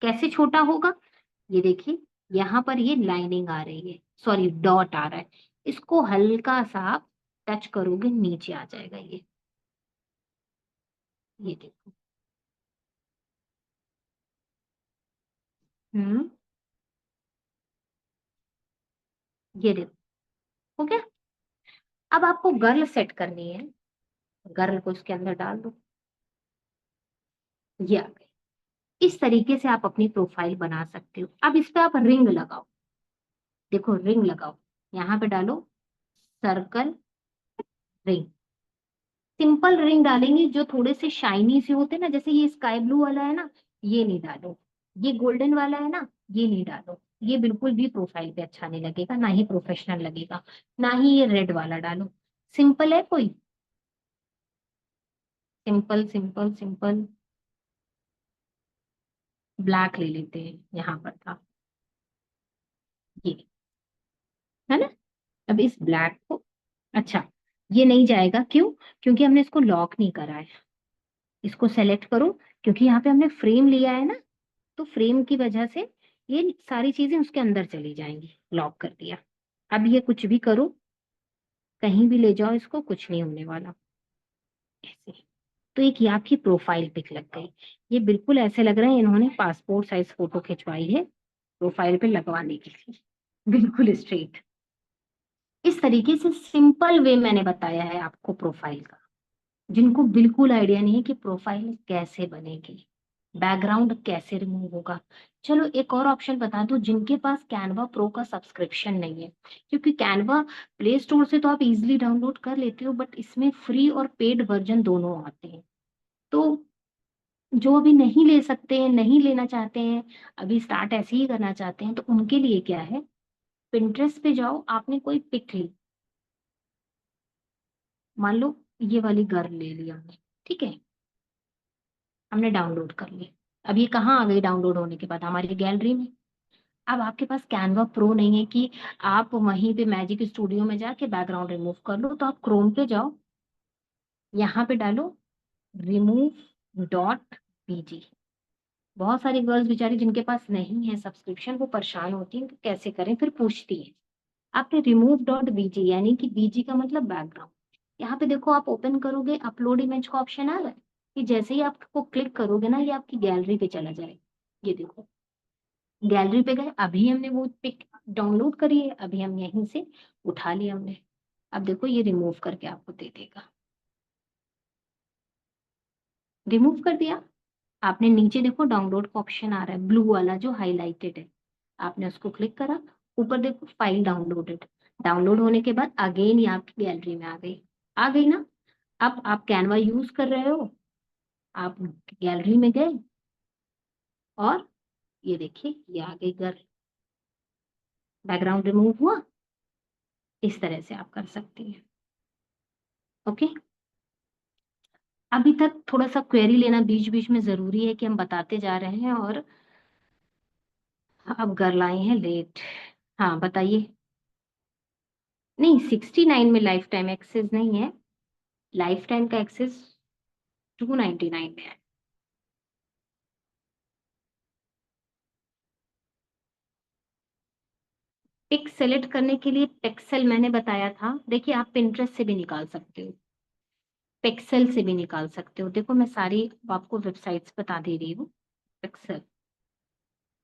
कैसे छोटा होगा, ये देखिए, यहाँ पर ये लाइनिंग आ रही है, सॉरी डॉट आ रहा है। इसको हल्का सा आप टच करोगे नीचे आ जाएगा ये देखो। हम्म, ये देखो हो गया। अब आपको गर्ल सेट करनी है, गर्ल को इसके अंदर डाल दो, ये आ गई। इस तरीके से आप अपनी प्रोफाइल बना सकते हो। अब इस पे आप रिंग लगाओ, देखो रिंग लगाओ, यहाँ पे डालो सर्कल रिंग। सिंपल रिंग डालेंगे जो थोड़े से शाइनी से होते हैं ना, जैसे ये स्काई ब्लू वाला है ना, ये नहीं डालो। ये गोल्डन वाला है ना, ये नहीं डालो। ये बिल्कुल भी प्रोफाइल पे अच्छा नहीं लगेगा, ना ही प्रोफेशनल लगेगा। ना ही ये रेड वाला डालो। सिंपल है कोई, सिंपल सिंपल सिंपल। ब्लैक ले लेते हैं, यहाँ पर था ये, है ना। अब इस ब्लैक को, अच्छा ये नहीं जाएगा, क्यों, क्योंकि हमने इसको लॉक नहीं करा है। इसको सेलेक्ट करो, क्योंकि यहाँ पे हमने फ्रेम लिया है ना, तो फ्रेम की वजह से ये सारी चीजें उसके अंदर चली जाएंगी। लॉक कर दिया। अब ये कुछ भी करो, कहीं भी ले जाओ इसको, कुछ नहीं होने वाला ऐसे। तो एक ये आपकी प्रोफाइल पिक लग गई। ये बिल्कुल ऐसे लग रहा है इन्होंने पासपोर्ट साइज फोटो खिंचवाई है प्रोफाइल पे लगवाने के लिए, बिल्कुल स्ट्रेट। इस तरीके से सिंपल वे मैंने बताया है आपको प्रोफाइल का। जिनको बिल्कुल आइडिया नहीं है कि प्रोफाइल कैसे बनेगी, बैकग्राउंड कैसे रिमूव होगा। चलो एक और ऑप्शन बता दूं, जिनके पास कैनवा प्रो का सब्सक्रिप्शन नहीं है, क्योंकि कैनवा प्ले स्टोर से तो आप इजीली डाउनलोड कर लेते हो, बट इसमें फ्री और पेड वर्जन दोनों आते हैं। तो जो अभी नहीं ले सकते हैं, नहीं लेना चाहते हैं, अभी स्टार्ट ऐसे ही करना चाहते हैं, तो उनके लिए क्या है, पिंटरेस्ट पे जाओ, आपने कोई पिक ली, मान लो ये वाली गर्ल ले लिया हमने, ठीक है, हमने डाउनलोड कर ली। अब ये कहाँ आ गई डाउनलोड होने के बाद, हमारी गैलरी में। अब आपके पास कैनवा प्रो नहीं है कि आप वहीं पे मैजिक स्टूडियो में जाके बैकग्राउंड रिमूव कर लो, तो आप क्रोम पे जाओ, यहाँ पे डालो remove.bg। बहुत सारी गर्ल्स बेचारी जिनके पास नहीं है सब्सक्रिप्शन, वो परेशान होती हैं कि कैसे करें, फिर पूछती है। आपने remove.bg, यानी कि बीजी का मतलब बैकग्राउंड। यहाँ पे देखो, आप ओपन करोगे, अपलोड इमेज का ऑप्शन आ रहा है, कि जैसे ही आपको क्लिक करोगे ना, ये आपकी गैलरी पे चला जाएगा। ये देखो, गैलरी पे गए, अभी हमने वो पिक डाउनलोड करी है, अभी हम यहीं से उठा लिया हमने। अब देखो ये रिमूव करके आपको दे देगा, रिमूव कर दिया। आपने नीचे देखो डाउनलोड का ऑप्शन आ रहा है ब्लू वाला जो हाईलाइटेड है, आपने उसको क्लिक करा, ऊपर देखो फाइल डाउनलोडेड। डाउनलोड होने के बाद अगेन ये आपकी गैलरी में आ गई, आ गई ना। अब आप कैनवा यूज कर रहे हो, आप गैलरी में गए और ये देखिए ये आ गई गर्ल, बैकग्राउंड रिमूव हुआ। इस तरह से आप कर सकती हैं। ओके, अभी तक थोड़ा सा क्वेरी लेना बीच बीच में जरूरी है कि हम बताते जा रहे हैं। और अब गर्ल आई हैं लेट। हाँ बताइए। नहीं, 69 में लाइफ टाइम एक्सेस नहीं है। लाइफ टाइम का एक्सेस 299 में है। पिक सेलेक्ट करने के लिए पिक्सेल मैंने बताया था, देखिए आप पिंटरेस्ट से भी निकाल सकते हो, पिक्सेल से भी निकाल सकते हो। देखो मैं सारी आपको वेबसाइट्स बता दे रही हूँ। पिक्सेल,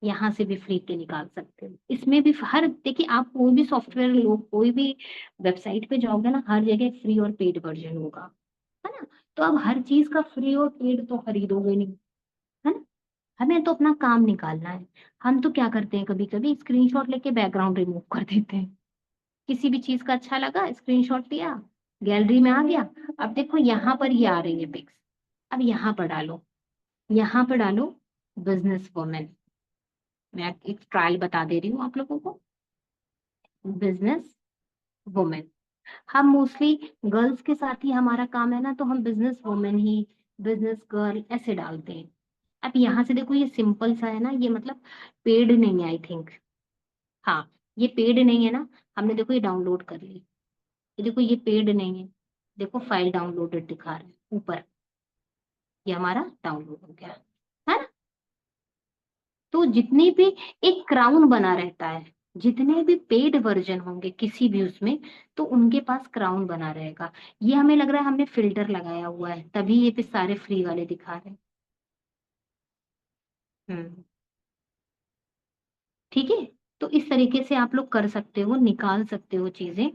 यहाँ से भी फ्री के निकाल सकते हो। इसमें भी हर, देखिए आप कोई भी सॉफ्टवेयर लो, कोई भी वेबसाइट पे जाओगे ना, हर जगह फ्री और पेड वर्जन होगा, है ना। तो अब हर चीज का फ्री और पेड तो खरीदोगे नहीं, है ना। हमें तो अपना काम निकालना है। हम तो क्या करते हैं, कभी कभी स्क्रीनशॉट लेके बैकग्राउंड रिमूव कर देते हैं। किसी भी चीज का अच्छा लगा, स्क्रीनशॉट लिया, गैलरी में आ गया। अब देखो यहाँ पर ये आ रही है पिक्स। अब यहाँ पर डालो, यहाँ पर डालो बिजनेस वुमेन। मैं एक ट्रायल बता दे रही हूँ आप लोगों को। बिजनेस वुमेन, हम मोस्टली गर्ल्स के साथ ही हमारा काम है ना, तो हम बिजनेस वुमेन ही, बिजनेस गर्ल ऐसे डालते हैं। अब यहाँ से देखो ये सिंपल सा है ना, ये मतलब पेड नहीं है आई थिंक। हाँ, ये पेड नहीं है ना। हमने देखो ये डाउनलोड कर ली, ये देखो ये पेड नहीं है। देखो फाइल डाउनलोडेड दिखा रहा है ऊपर, ये हमारा डाउनलोड हो गया, है ना। तो जितने भी, एक क्राउन बना रहता है, जितने भी पेड वर्जन होंगे किसी भी उसमें, तो उनके पास क्राउन बना रहेगा। ये हमें लग रहा है हमने फिल्टर लगाया हुआ है, तभी ये पे सारे फ्री वाले दिखा रहे हैं। हम्म, ठीक है। तो इस तरीके से आप लोग कर सकते हो, निकाल सकते हो चीजें।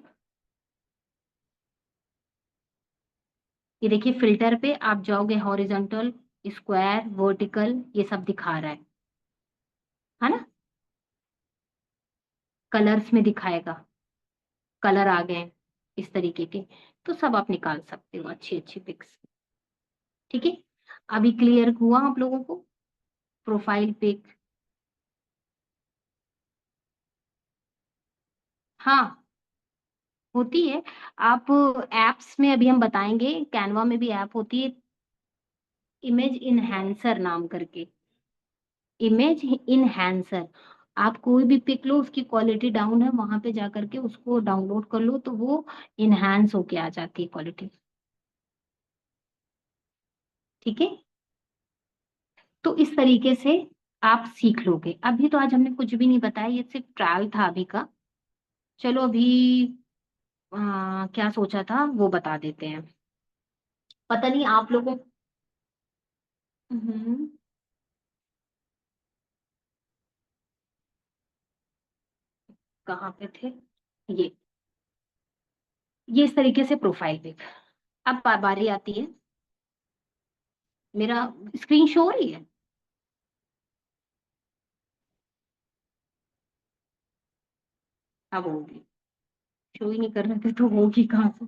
ये देखिए फिल्टर पे आप जाओगे, हॉरिजॉन्टल, स्क्वायर, वर्टिकल, ये सब दिखा रहा है ना। कलर्स में दिखाएगा, कलर आ गए इस तरीके के। तो सब आप निकाल सकते हो अच्छी अच्छी पिक्स। ठीक है, अभी क्लियर हुआ आप लोगों को प्रोफाइल पिक। हाँ होती है। आप एप्स में अभी हम बताएंगे, कैनवा में भी ऐप होती है, इमेज इनहेंसर नाम करके, इमेज इनहेंसर। आप कोई भी पिक लो, उसकी क्वालिटी डाउन है, वहां पे जा करके उसको डाउनलोड कर लो, तो वो इनहेंस होके आ जाती है क्वालिटी। ठीक है, तो इस तरीके से आप सीख लोगे। अभी तो आज हमने कुछ भी नहीं बताया, ये सिर्फ ट्रायल था अभी का। चलो अभी क्या सोचा था वो बता देते हैं। पता नहीं आप लोगों। हम्म, कहाँ पे थे, ये ये इस तरीके से प्रोफाइल पिक। अब बारी आती है, मेरा स्क्रीन शो हो रही है। अब होगी, शो ही नहीं कर रहे थे तो होगी कहाँ से।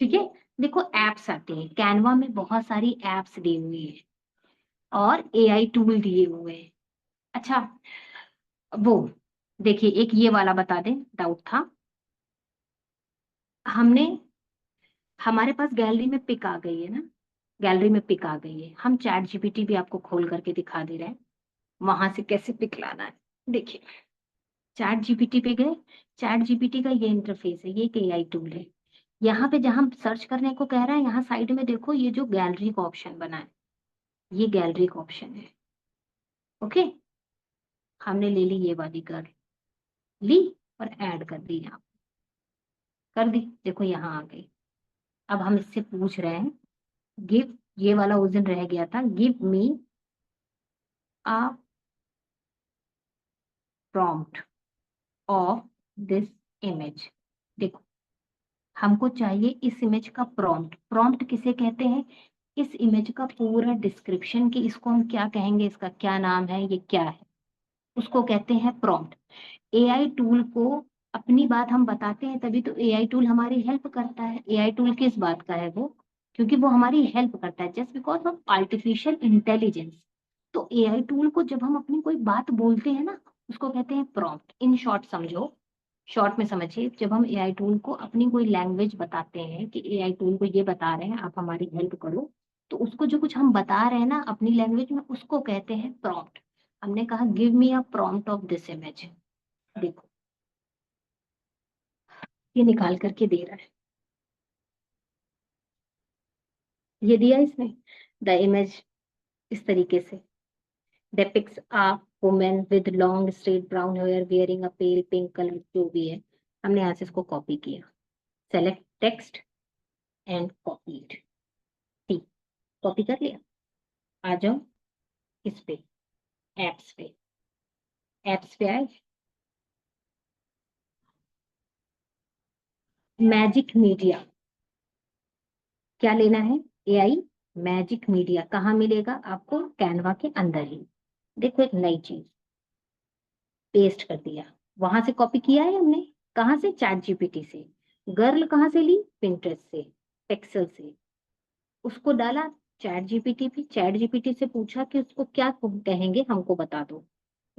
ठीक है, देखो एप्स आते हैं, कैनवा में बहुत सारी एप्स दी हुई है और एआई टूल दिए हुए हैं। अच्छा, वो देखिए एक ये वाला बता दें, डाउट था। हमने, हमारे पास गैलरी में पिक आ गई है ना, गैलरी में पिक आ गई है, हम चैट जीपीटी भी आपको खोल करके दिखा दे रहे हैं वहां से कैसे पिक लाना है। देखिए चैट जीपीटी पे गए, चैट जीपीटी का ये इंटरफेस है, ये एक एआई टूल है। यहाँ पे जहां सर्च करने को कह रहा है, यहाँ साइड में देखो ये जो गैलरी का ऑप्शन बना है, ये गैलरी का ऑप्शन है। ओके, हमने ले ली ये वाली कर ली और ऐड कर दी, यहाँ कर दी, देखो यहाँ आ गई। अब हम इससे पूछ रहे हैं, गिव, ये वाला उस दिन रह गया था, give me a prompt of this image. देखो हमको चाहिए इस इमेज का प्रॉम्प्ट, प्रॉम्प्ट किसे कहते हैं, इस इमेज का पूरा डिस्क्रिप्शन, कि इसको हम क्या कहेंगे, इसका क्या नाम है, ये क्या है, उसको कहते हैं प्रॉम्प्ट। एआई टूल को अपनी बात हम बताते हैं, तभी तो एआई टूल हमारी हेल्प करता है। एआई टूल किस बात का है वो, क्योंकि वो हमारी हेल्प करता है just because of artificial intelligence. तो एआई टूल को जब हम अपनी कोई बात बोलते हैं ना, उसको कहते हैं प्रॉम्प्ट। इन शॉर्ट समझो, शॉर्ट में समझिए, जब हम एआई टूल को अपनी कोई लैंग्वेज बताते हैं कि एआई टूल को ये बता रहे हैं आप हमारी हेल्प करो, तो उसको जो कुछ हम बता रहे हैं ना अपनी लैंग्वेज में, उसको कहते हैं प्रॉम्प्ट। हमने कहा give me a prompt of this image. देखो ये निकाल करके दे रहा है, ये दिया इसने। द इमेज इस तरीके से depicts a woman with long straight brown hair wearing a pale pink color, जो भी है। हमने यहाँ से इसको कॉपी किया, सेलेक्ट टेक्स्ट एंड कॉपीड। ठीक, कॉपी कर लिया। आ जाओ इस पे, एप्स पे, एप्स पे आए, मैजिक मीडिया। क्या लेना है? एआई मैजिक मीडिया कहाँ मिलेगा आपको? कैनवा के अंदर ही। देखो एक नई चीज, पेस्ट कर दिया। वहां से कॉपी किया है हमने, कहाँ से? चैट जीपीटी से। गर्ल कहाँ से ली? पिंटरेस्ट से, पिक्सल से। उसको डाला चैट जीपीटी पे, चैट जीपीटी से पूछा कि उसको क्या कहेंगे हमको बता दो,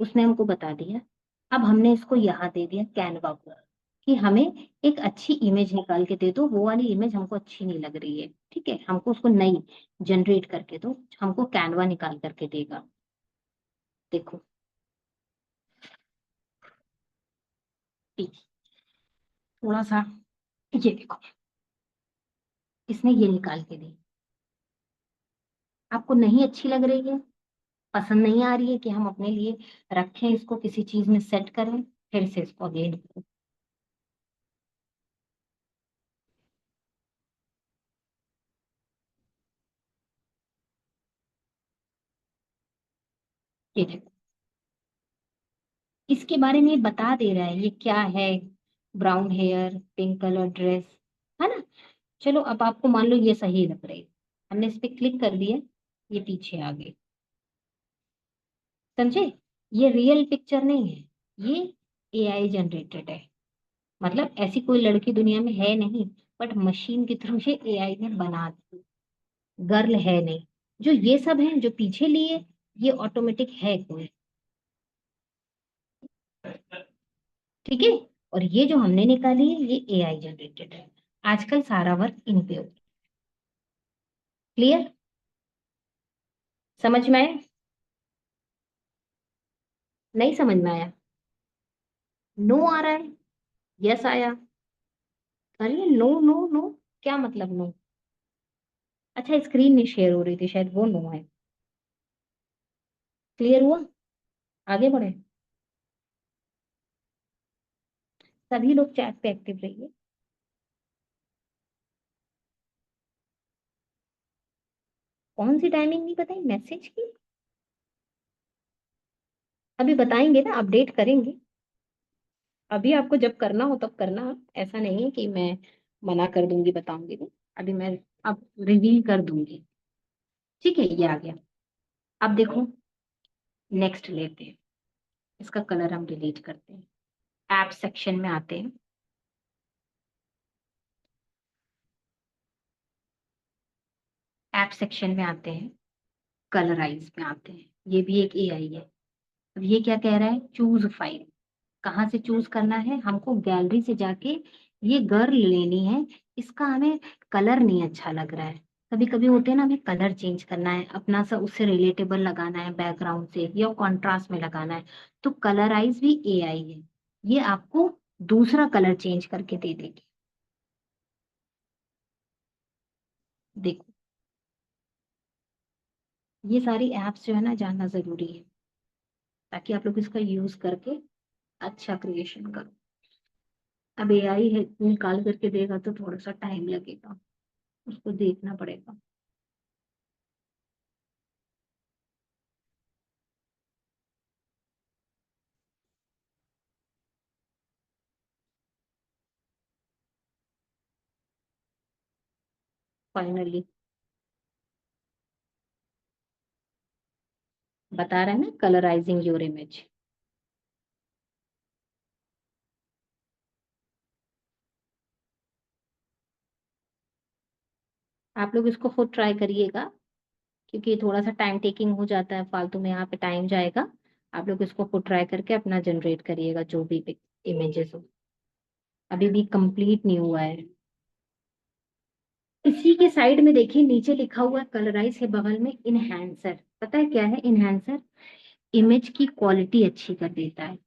उसने हमको बता दिया। अब हमने इसको यहाँ दे दिया कैनवा को कि हमें एक अच्छी इमेज निकाल के दे दो, वो वाली इमेज हमको अच्छी नहीं लग रही है, ठीक है, हमको उसको नई जनरेट करके दो। हमको कैनवा निकाल करके देगा। देखो थोड़ा सा, ये देखो इसने ये निकाल के दी। आपको नहीं अच्छी लग रही है, पसंद नहीं आ रही है कि हम अपने लिए रखें इसको, किसी चीज में सेट करें, फिर से इसको अगेन, ये देखो इसके बारे में ये बता दे रहा है ये क्या है। Brown hair, pink colour dress, है ना। चलो अब आपको मान लो ये सही लग रही है, हमने इस पे क्लिक कर दिया, ये पीछे आ गई। समझे? ये रियल पिक्चर नहीं है, ये एआई जनरेटेड है। मतलब ऐसी कोई लड़की दुनिया में है नहीं, बट मशीन के थ्रू ये एआई ने बना दी। गर्ल है नहीं। जो ये सब है जो पीछे लिए, ये ऑटोमेटिक है कोई, ठीक है। और ये जो हमने निकाली है ये एआई जनरेटेड है। आजकल सारा वर्क इन पे हो। क्लियर? समझ में आया? नहीं समझ में आया? नो आ रहा है? यस आया? अरे नो नो नो, क्या मतलब नो? अच्छा स्क्रीन नहीं शेयर हो रही थी शायद, वो नो है। क्लियर हुआ? आगे बढ़े। सभी लोग चैट पे एक्टिव रहिए। कौन सी टाइमिंग नहीं बताई मैसेज की? अभी बताएंगे ना, अपडेट करेंगे। अभी आपको जब करना हो तब करना, ऐसा नहीं है कि मैं मना कर दूंगी, बताऊंगी नहीं। अभी मैं अब रिवील कर दूंगी। ठीक है, ये आ गया। अब देखो नेक्स्ट लेते हैं, इसका कलर हम डिलीट करते हैं। ऐप सेक्शन में आते हैं, ऐप सेक्शन में आते हैं, कलराइज में आते हैं। ये भी एक एआई है। अब ये क्या कह रहा है? Choose file. कहाँ से चूज करना है हमको? गैलरी से जाके ये गर्ल लेनी है, इसका हमें कलर नहीं अच्छा लग रहा है। कभी कभी होते हैं ना, हमें कलर चेंज करना है, अपना सा उससे रिलेटेबल लगाना है बैकग्राउंड से, या कॉन्ट्रास्ट में लगाना है। तो कलराइज भी एआई है, ये आपको दूसरा कलर चेंज करके दे देगी। देखो ये सारी एप्स जो है ना जानना जरूरी है, ताकि आप लोग इसका यूज करके अच्छा क्रिएशन करो। अब एआई है, निकाल करके देगा तो थोड़ा सा टाइम लगेगा, उसको देखना पड़ेगा। फाइनली बता रहा है ना, कलराइजिंग योर इमेज। आप लोग इसको खुद ट्राई करिएगा, क्योंकि ये थोड़ा सा टाइम टेकिंग हो जाता है, फालतू में यहाँ पे टाइम जाएगा। आप लोग इसको खुद ट्राई करके अपना जनरेट करिएगा जो भी इमेजेस हो। अभी भी कंप्लीट नहीं हुआ है। इसी के साइड में देखिए नीचे लिखा हुआ है कलराइज के बगल में इनहैंसर। पता है क्या है इनहैंसर? इमेज की क्वालिटी अच्छी कर देता है,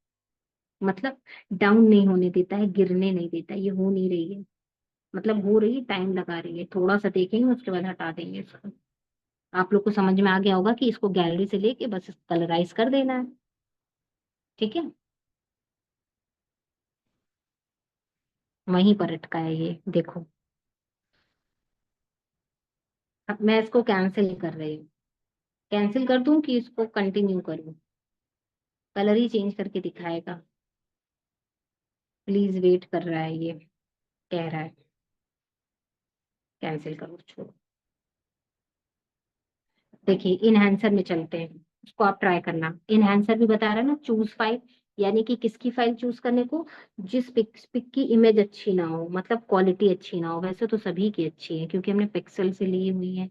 मतलब डाउन नहीं होने देता है, गिरने नहीं देता है। ये हो नहीं रही है, मतलब हो रही है, टाइम लगा रही है, थोड़ा सा देखेंगे उसके बाद हटा देंगे इसको। आप लोग को समझ में आ गया होगा कि इसको गैलरी से लेके बस कलराइज कर देना है। ठीक है, वहीं पर अटका है ये देखो। अब मैं इसको कैंसिल कर रही हूँ। कैंसिल कर दूं कि इसको कंटिन्यू करूं? कलर ही चेंज करके दिखाएगा। प्लीज वेट कर रहा है ये, कह रहा है। कैंसिल करो, छोड़ो। देखिए इनहैंसर में चलते हैं, उसको आप ट्राई करना। इनहैंसर भी बता रहा है ना, चूज फाइल, यानी कि किसकी फाइल चूज करने को? जिस पिक की इमेज अच्छी ना हो, मतलब क्वालिटी अच्छी ना हो। वैसे तो सभी की अच्छी है क्योंकि हमने पिक्सल से ली हुई है,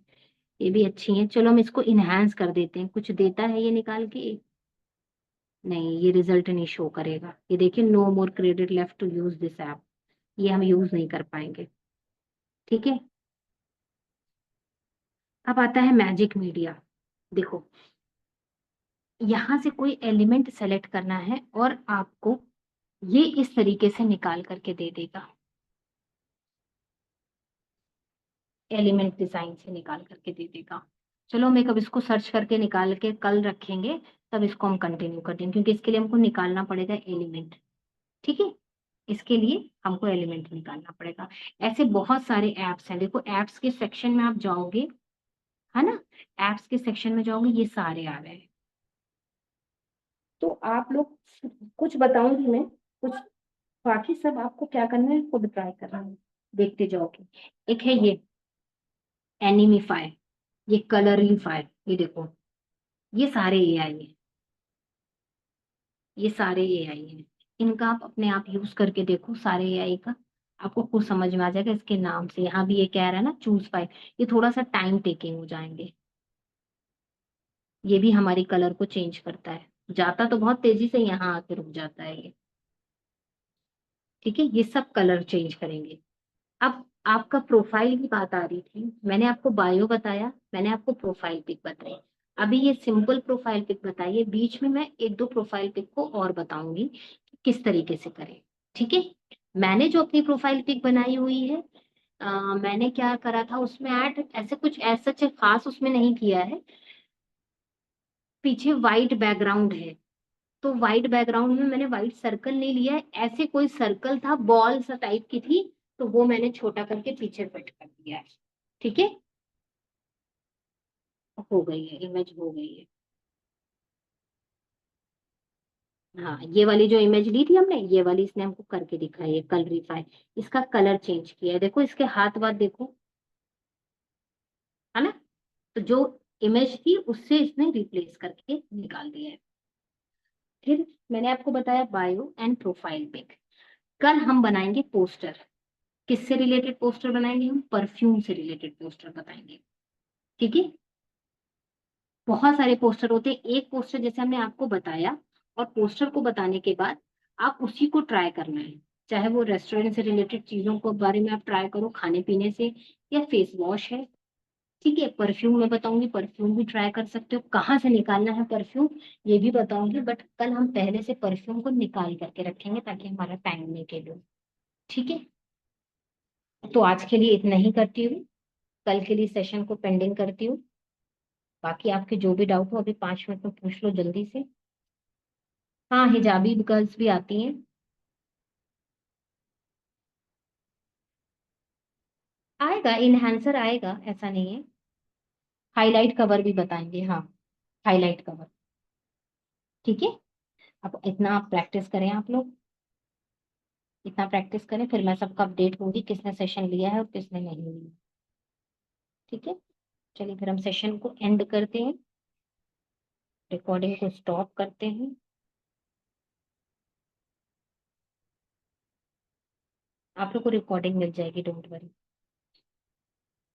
ये भी अच्छी है। चलो हम इसको इनहैंस कर देते हैं, कुछ देता है ये निकाल के? नहीं, ये रिजल्ट नहीं शो करेगा। ये देखिए, no more credit left to use this app, ये हम यूज नहीं कर पाएंगे। ठीक है, अब आता है मैजिक मीडिया। देखो, यहां से कोई एलिमेंट सेलेक्ट करना है और आपको ये इस तरीके से निकाल करके दे देगा। एलिमेंट डिजाइन से निकाल करके दे देगा। चलो मैं कब इसको सर्च करके निकाल के कल रखेंगे, तब इसको हम कंटिन्यू कर देंगे, क्योंकि इसके लिए हमको निकालना पड़ेगा एलिमेंट। ठीक है, इसके लिए हमको एलिमेंट निकालना पड़ेगा। ऐसे बहुत सारे एप्स हैं, देखो एप्स के सेक्शन में आप जाओगे, है ना, एप्स के सेक्शन में जाओगे, ये सारे आ रहे हैं। तो आप लोग, कुछ बताऊंगी मैं, कुछ, बाकी सब आपको क्या करना है, खुद ट्राई करना है, देखते जाओगे। एक है ये एनिमीफाई, ये कलरिंगफाई, ये देखो, ये सारे एआई है, ये सारे एआई है। इनका आप अपने आप यूज करके देखो, सारे एआई का आपको खुद समझ में आ जाएगा। इसके नाम से यहाँ भी ये कह रहा है ना चूज फाइल, ये थोड़ा सा टाइम टेकिंग हो जाएंगे। ये भी हमारी कलर को चेंज करता है, जाता तो बहुत तेजी से, यहाँ आके रुक जाता है ये। ठीक है, ये सब कलर चेंज करेंगे। अब आपका प्रोफाइल की बात आ रही थी, मैंने आपको बायो बताया, मैंने आपको प्रोफाइल पिक बताई। अभी ये सिंपल प्रोफाइल पिक बताइए, बीच में मैं एक दो प्रोफाइल पिक को और बताऊंगी कि किस तरीके से करें। ठीक है, मैंने जो अपनी प्रोफाइल पिक बनाई हुई है, मैंने क्या करा था उसमें ऐड, ऐसे कुछ ऐसा खास उसमें नहीं किया है। पीछे वाइट बैकग्राउंड है, तो व्हाइट बैकग्राउंड में मैंने व्हाइट सर्कल नहीं लिया है, ऐसे कोई सर्कल था, बॉल सा टाइप की थी, तो वो मैंने छोटा करके पीछे फिट कर दिया है। ठीक है, हो गई है, इमेज हो गई है। हाँ, ये वाली जो इमेज ली थी हमने, ये वाली इसने हमको करके दिखाई है कलरीफाई। इसका कलर चेंज किया है, देखो इसके हाथ वाथ देखो, है ना। तो जो इमेज थी उससे इसने रिप्लेस करके निकाल दिया है। फिर मैंने आपको बताया बायो एंड प्रोफाइल पिक। कल हम बनाएंगे पोस्टर। किससे रिलेटेड पोस्टर बनाएंगे? हम परफ्यूम से रिलेटेड पोस्टर बताएंगे। ठीक है, बहुत सारे पोस्टर होते हैं, एक पोस्टर जैसे हमने आपको बताया, और पोस्टर को बताने के बाद आप उसी को ट्राई करना है। चाहे वो रेस्टोरेंट से रिलेटेड चीजों को बारे में आप ट्राई करो, खाने पीने से, या फेस वॉश है। ठीक है, परफ्यूम में बताऊंगी, परफ्यूम भी ट्राई कर सकते हो। कहाँ से निकालना है परफ्यूम, ये भी बताऊंगी, बट कल हम पहले से परफ्यूम को निकाल करके रखेंगे ताकि हमारा टाइम नहीं के लिए। ठीक है, तो आज के लिए इतना ही करती हूँ, कल के लिए सेशन को पेंडिंग करती हूँ। बाकी आपके जो भी डाउट हो अभी 5 मिनट में पूछ लो जल्दी से। हाँ, हिजाबी गर्ल्स भी आती हैं। आएगा, इनहेंसर आएगा, ऐसा नहीं है। हाईलाइट कवर भी बताएंगे, हाँ, हाईलाइट कवर। ठीक है, अब इतना आप प्रैक्टिस करें, आप लोग इतना प्रैक्टिस करें, फिर मैं सबका अपडेट दूंगी किसने सेशन लिया है और किसने नहीं लिया। ठीक है, चलिए फिर हम सेशन को एंड करते हैं, रिकॉर्डिंग को स्टॉप करते हैं। आप लोग को रिकॉर्डिंग मिल जाएगी, डोंट वरी।